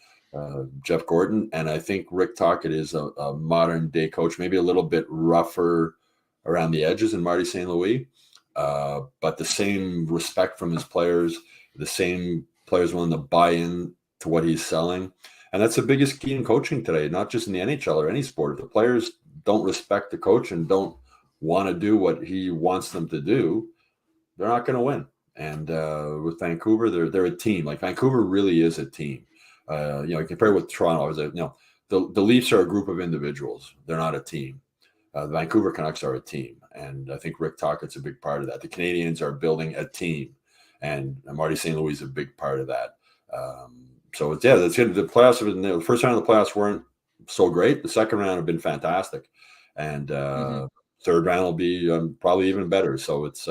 Jeff Gordon, and I think Rick Tocchet is a modern day coach, maybe a little bit rougher around the edges than Marty St. Louis, but the same respect from his players, the same players willing to buy in to what he's selling. And that's the biggest key in coaching today, not just in the NHL or any sport. If the players don't respect the coach and don't want to do what he wants them to do, they're not going to win. And with Vancouver, they're a team. Like, Vancouver really is a team. Compared with Toronto, the Leafs are a group of individuals. They're not a team. The Vancouver Canucks are a team. And I think Rick Tocchet's a big part of that. The Canadiens are building a team, and Marty St. Louis is a big part of that. So that's good. The playoffs the first round of the playoffs weren't so great. The second round have been fantastic, and third round will be probably even better. So it's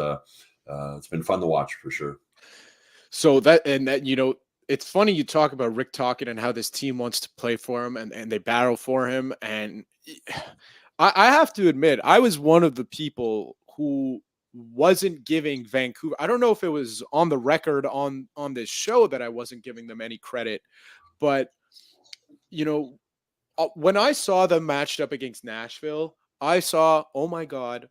been fun to watch for sure. So it's funny you talk about Rick Tocchet and how this team wants to play for him and they battle for him. And I have to admit, I was one of the people who wasn't giving Vancouver. I don't know if it was on the record on this show that I wasn't giving them any credit, but when I saw them matched up against Nashville, I saw, oh my God,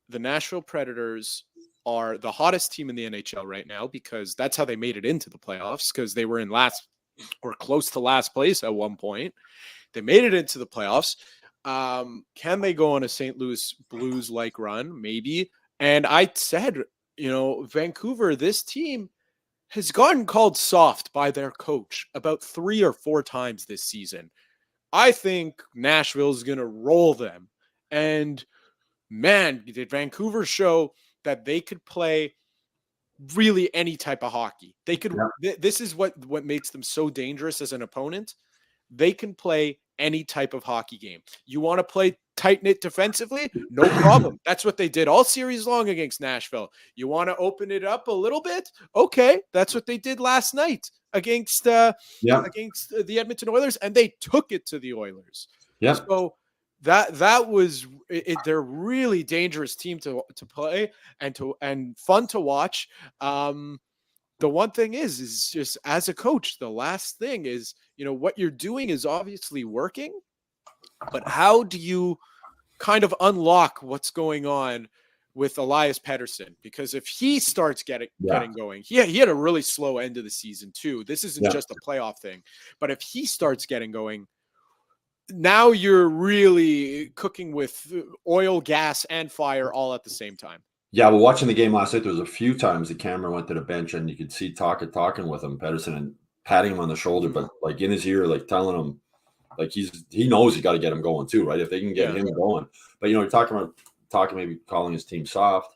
the Nashville Predators are the hottest team in the NHL right now, because that's how they made it into the playoffs, because they were in last or close to last place at one point. They made it into the playoffs. Can they go on a St. Louis Blues-like run? Maybe. And I said, Vancouver, this team has gotten called soft by their coach about 3 or 4 times this season. I think Nashville's going to roll them. And man, did Vancouver show that they could play really any type of hockey. They could. Yeah. This is what makes them so dangerous as an opponent. They can play any type of hockey game. You want to play tight-knit defensively? No problem. That's what they did all series long against Nashville. You want to open it up a little bit? Okay, that's what they did last night against the Edmonton Oilers, and they took it to the Oilers. Yeah. So that was it. They're a really dangerous team to play and fun to watch. The one thing is just, as a coach, the last thing is, what you're doing is obviously working, but how do you kind of unlock what's going on with Elias Pettersson? Because if he starts getting going, he had a really slow end of the season too. This isn't just a playoff thing, but if he starts getting going, now you're really cooking with oil, gas, and fire all at the same time. Yeah, well, watching the game last night, there was a few times the camera went to the bench and you could see talking with him, Pedersen, and patting him on the shoulder, but like in his ear, like telling him, like he knows you got to get him going too, right? If they can get him going, but you're talking maybe calling his team soft,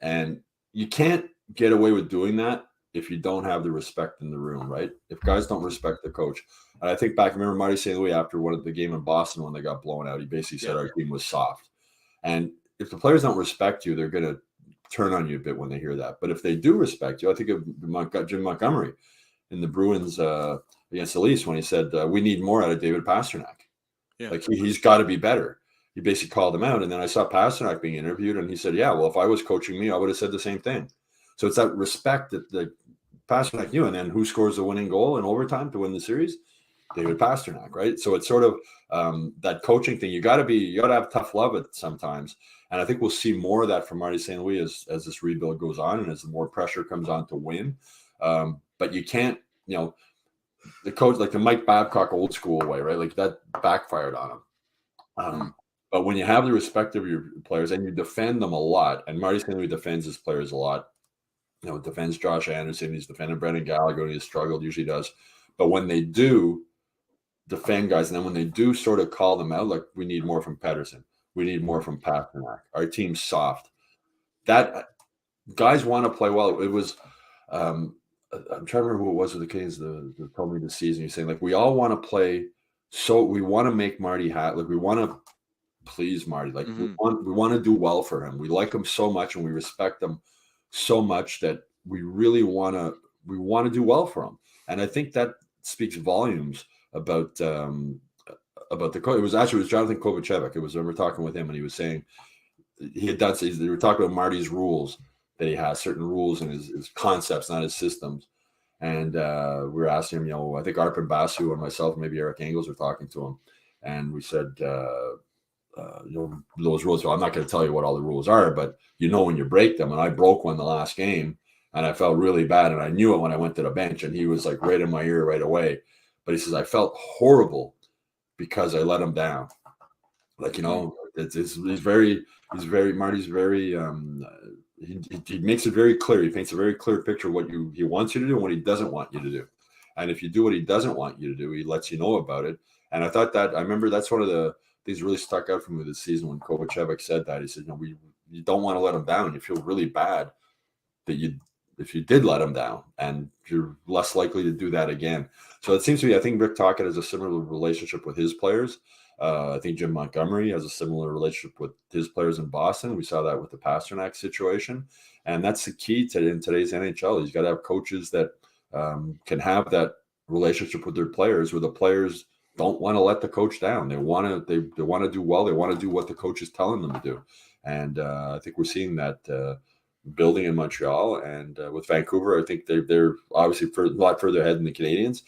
and you can't get away with doing that if you don't have the respect in the room, right? If guys don't respect the coach, and I think back, remember Marty St. Louis after one of the game in Boston when they got blown out, he basically said our team was soft, and if the players don't respect you, they're gonna turn on you a bit when they hear that. But if they do respect you, I think of Jim Montgomery in the Bruins against the Leafs when he said, we need more out of David Pastrnak. Yeah. Like he's got to be better. He basically called him out. And then I saw Pastrnak being interviewed and he said, yeah, well, if I was coaching me, I would have said the same thing. So it's that respect that Pastrnak knew. And then who scores the winning goal in overtime to win the series? David Pastrnak, right? So it's sort of that coaching thing. You got to have tough love at sometimes. And I think we'll see more of that from Marty St. Louis as this rebuild goes on and as the more pressure comes on to win. But you can't, the coach, like the Mike Babcock old school way, right? Like that backfired on him. But when you have the respect of your players and you defend them a lot, and Marty St. Louis defends his players a lot, defends Josh Anderson, he's defended Brendan Gallagher, and he's struggled, usually does. But when they do defend guys, and then when they do sort of call them out, like we need more from Pedersen, we need more from Pastrnak, our team's soft. That guys want to play well. It was, I'm trying to remember who it was with the Canadiens that told me this season. He's saying, like, we all want to play, so we want to make Marty happy. Like, we want to please Marty. Like, we want to do well for him. We like him so much and we respect him so much that we really want to do well for him. And I think that speaks volumes about the coach. It was Jonathan Kovacevic. I remember talking with him and he was saying they were talking about Marty's rules, that he has certain rules and his concepts, not his systems. And we were asking him, I think Arpin Basu and myself, maybe Eric Engels were talking to him. And we said, those rules. So I'm not going to tell you what all the rules are, but when you break them. And I broke one the last game and I felt really bad. And I knew it when I went to the bench and he was like right in my ear right away. But he says, I felt horrible because I let him down. Like, Marty's very, he makes it very clear. He paints a very clear picture of what he wants you to do and what he doesn't want you to do. And if you do what he doesn't want you to do, he lets you know about it. And I remember that's one of the things really stuck out for me this season when Kovacevic said that. He said, you don't want to let him down. You feel really bad that if you did let him down, and you're less likely to do that again. So it seems to me, I think Rick Tocchet has a similar relationship with his players. I think Jim Montgomery has a similar relationship with his players in Boston. We saw that with the Pastrnak situation. And that's the key in today's NHL. You've got to have coaches that can have that relationship with their players, where the players don't want to let the coach down. They want to do well. They want to do what the coach is telling them to do. And I think we're seeing that building in Montreal, and with Vancouver, I think they're obviously a lot further ahead than the Canadiens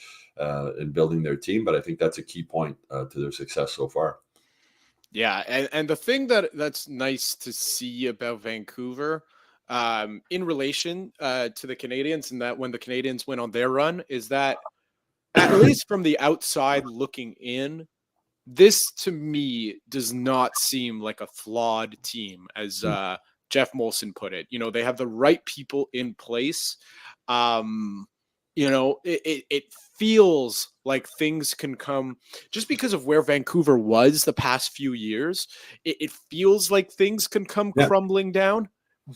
in building their team, but I think that's a key point to their success so far. Yeah, and the thing that's nice to see about Vancouver in relation to the Canadiens, and that when the Canadiens went on their run, is that at least from the outside looking in, this to me does not seem like a flawed team, as Jeff Molson put it. They have the right people in place. It feels like things can come just because of where Vancouver was the past few years. It feels like things can come crumbling down,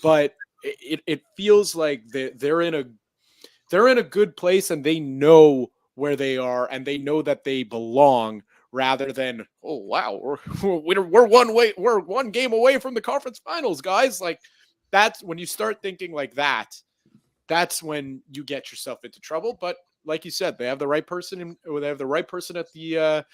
but it feels like they're in a good place and they know where they are and they know that they belong, rather than, oh wow, we're one game away from the conference finals, guys. Like, that's when you start thinking like that. That's when you get yourself into trouble. But like you said, they have the right person they have the right person at the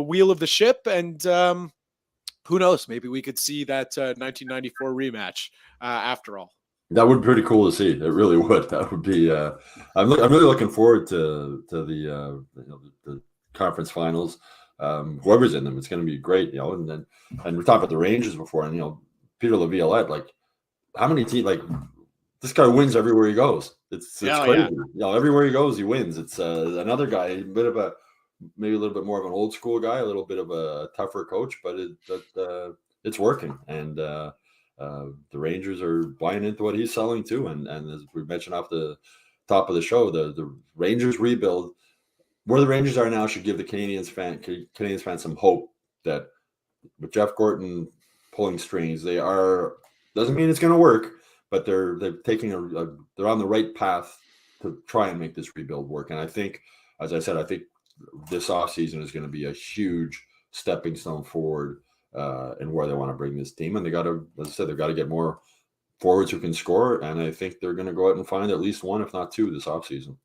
wheel of the ship, and who knows? Maybe we could see that 1994 rematch after all. That would be pretty cool to see. It really would. That would be. I'm really looking forward to the conference finals. Whoever's in them, it's going to be great. And we talked about the Rangers before, and Peter Laviolette. Like, how many teams? Like, this guy wins everywhere he goes. It's crazy. Yeah. Everywhere he goes, he wins. It's another guy, maybe a little bit more of an old school guy, a little bit of a tougher coach, but it's working. And the Rangers are buying into what he's selling too. And as we mentioned off the top of the show, the Rangers rebuild, where the Rangers are now, should give the Canadiens fans some hope that with Jeff Gorton pulling strings, doesn't mean it's going to work, but they're taking they're on the right path to try and make this rebuild work. And I think, as I said, this offseason is going to be a huge stepping stone forward in where they want to bring this team. And they got to, as I said, they've got to get more forwards who can score. And I think they're going to go out and find at least one, if not two, this offseason.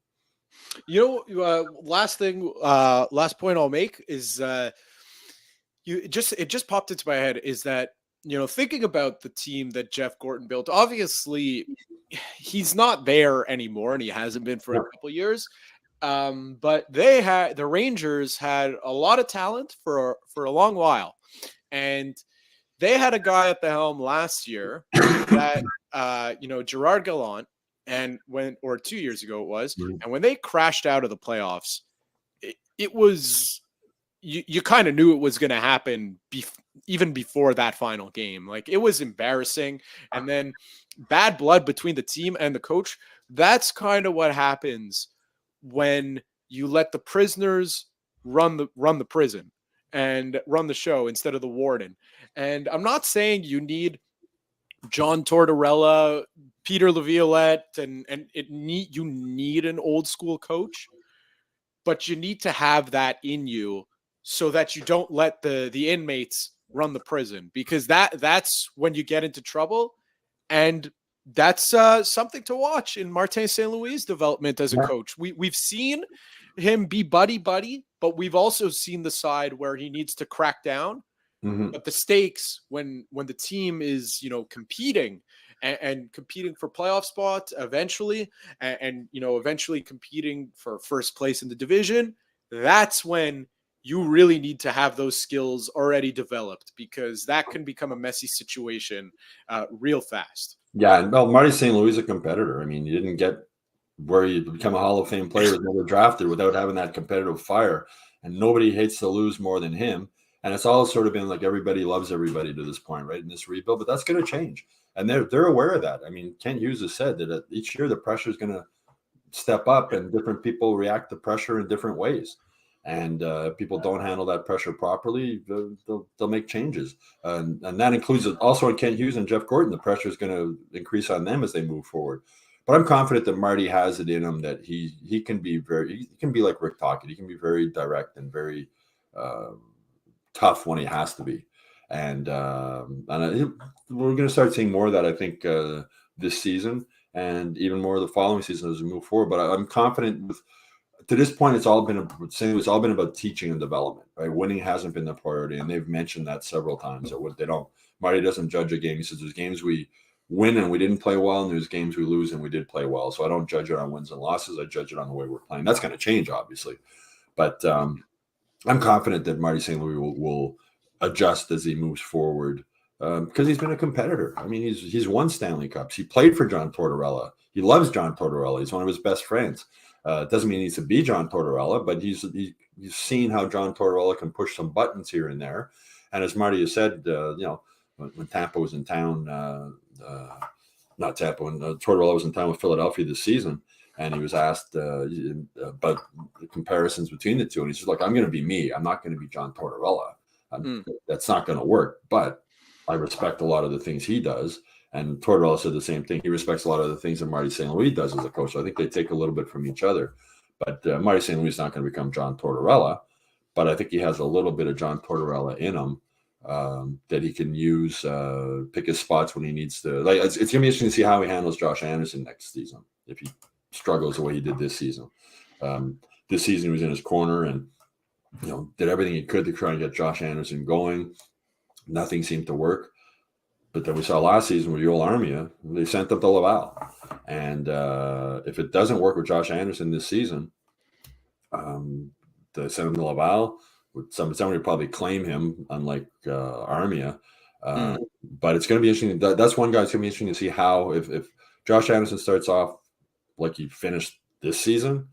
Last point I'll make is it just popped into my head is that, thinking about the team that Jeff Gorton built, obviously he's not there anymore and he hasn't been for a couple years. But the Rangers had a lot of talent for a long while, and they had a guy at the helm last year that, Gerard Gallant, and 2 years ago it was, and when they crashed out of the playoffs, it was, you kind of knew it was going to happen even before that final game. Like, it was embarrassing. And then bad blood between the team and the coach. That's kind of what happens when you let the prisoners run the prison and run the show instead of the warden. And I'm not saying you need John Tortorella, Peter Laviolette, and you need an old school coach, but you need to have that in you so that you don't let the inmates run the prison, because that's when you get into trouble. And that's something to watch in Martin St. Louis' development as a coach. We've seen him be buddy, but we've also seen the side where he needs to crack down. Mm-hmm. But the stakes when the team is, competing and competing for playoff spots eventually, and eventually competing for first place in the division, that's when you really need to have those skills already developed, because that can become a messy situation real fast. Yeah, well, Marty St. Louis is a competitor. I mean, you didn't get where you become a Hall of Fame player was never drafted without having that competitive fire, and nobody hates to lose more than him. And it's all sort of been like everybody loves everybody to this point, right, in this rebuild. But that's going to change, and they're aware of that. I mean, Kent Hughes has said that each year the pressure is going to step up, and different people react to pressure in different ways. And if people don't handle that pressure properly, they'll make changes. And that includes also on Kent Hughes and Jeff Gorton. The pressure is going to increase on them as they move forward. But I'm confident that Marty has it in him that he can be like Rick Tocchet. He can be very direct and very tough when he has to be. And we're going to start seeing more of that, I think, this season, and even more of the following season as we move forward. But I'm confident to this point, it's all been about teaching and development, right? Winning hasn't been the priority, and they've mentioned that several times. Marty doesn't judge a game. He says there's games we win and we didn't play well, and there's games we lose and we did play well. So I don't judge it on wins and losses. I judge it on the way we're playing. That's going to change, obviously, but I'm confident that Marty St. Louis will adjust as he moves forward, because he's been a competitor. I mean, he's won Stanley Cups. He played for John Tortorella. He loves John Tortorella. He's one of his best friends. It doesn't mean he needs to be John Tortorella, but he's seen how John Tortorella can push some buttons here and there. And as Marty has said, when Tampa was in town, not Tampa, when Tortorella was in town with Philadelphia this season, and he was asked about the comparisons between the two, and he said, "Look, I'm going to be me. I'm not going to be John Tortorella. That's not going to work. But I respect a lot of the things he does." And Tortorella said the same thing. He respects a lot of the things that Marty St. Louis does as a coach. So I think they take a little bit from each other. But Marty St. Louis is not going to become John Tortorella. But I think he has a little bit of John Tortorella in him that he can use, pick his spots when he needs to. Like it's going to be interesting to see how he handles Josh Anderson next season, if he struggles the way he did this season. This season he was in his corner and did everything he could to try and get Josh Anderson going. Nothing seemed to work. But then we saw last season with Joel Armia, they sent him to Laval. And if it doesn't work with Josh Anderson this season, they send him to Laval. Somebody would probably claim him, unlike Armia. But it's going to be interesting. That's one guy it's going to be interesting to see how, if Josh Anderson starts off like he finished this season,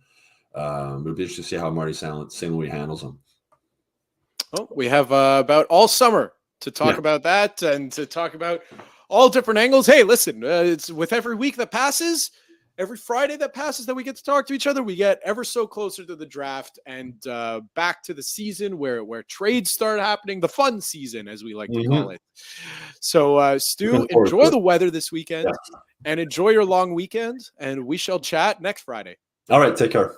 it'll be interesting to see how Marty St. Louis handles him. Well, we have about all summer to talk about that and to talk about all different angles. Hey, listen, it's with every week that passes, every Friday that passes that we get to talk to each other, we get ever so closer to the draft and back to the season where trades start happening, the fun season, as we like to call it. So, Stu, enjoy the weather this weekend and enjoy your long weekend, and we shall chat next Friday. All right, take care.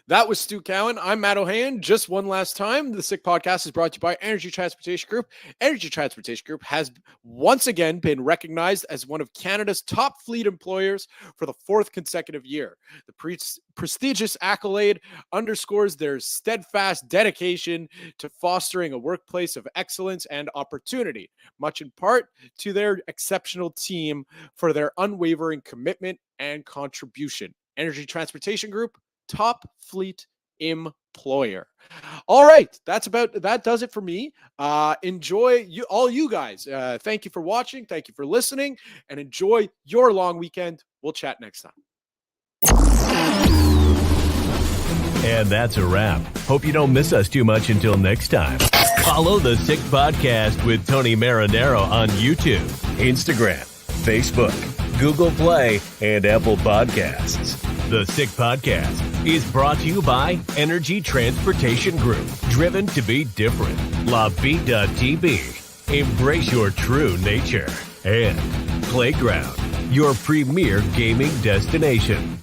That was Stu Cowan. I'm Matt Ohayon. Just one last time, the Sick Podcast is brought to you by Energy Transportation Group. Energy Transportation Group has once again been recognized as one of Canada's top fleet employers for the 4th consecutive year. The prestigious accolade underscores their steadfast dedication to fostering a workplace of excellence and opportunity, much in part to their exceptional team for their unwavering commitment and contribution. Energy Transportation Group, top fleet employer. All right, that does it for me. Enjoy you guys. Thank you for watching, thank you for listening, and enjoy your long weekend. We'll chat next time. And that's a wrap. Hope you don't miss us too much until next time. Follow the Sick Podcast with Tony Marinaro on YouTube, Instagram, Facebook, Google Play, and Apple Podcasts. The Sick Podcast is brought to you by Energy Transportation Group, driven to be different. LaBi.tv, embrace your true nature. And Playground, your premier gaming destination.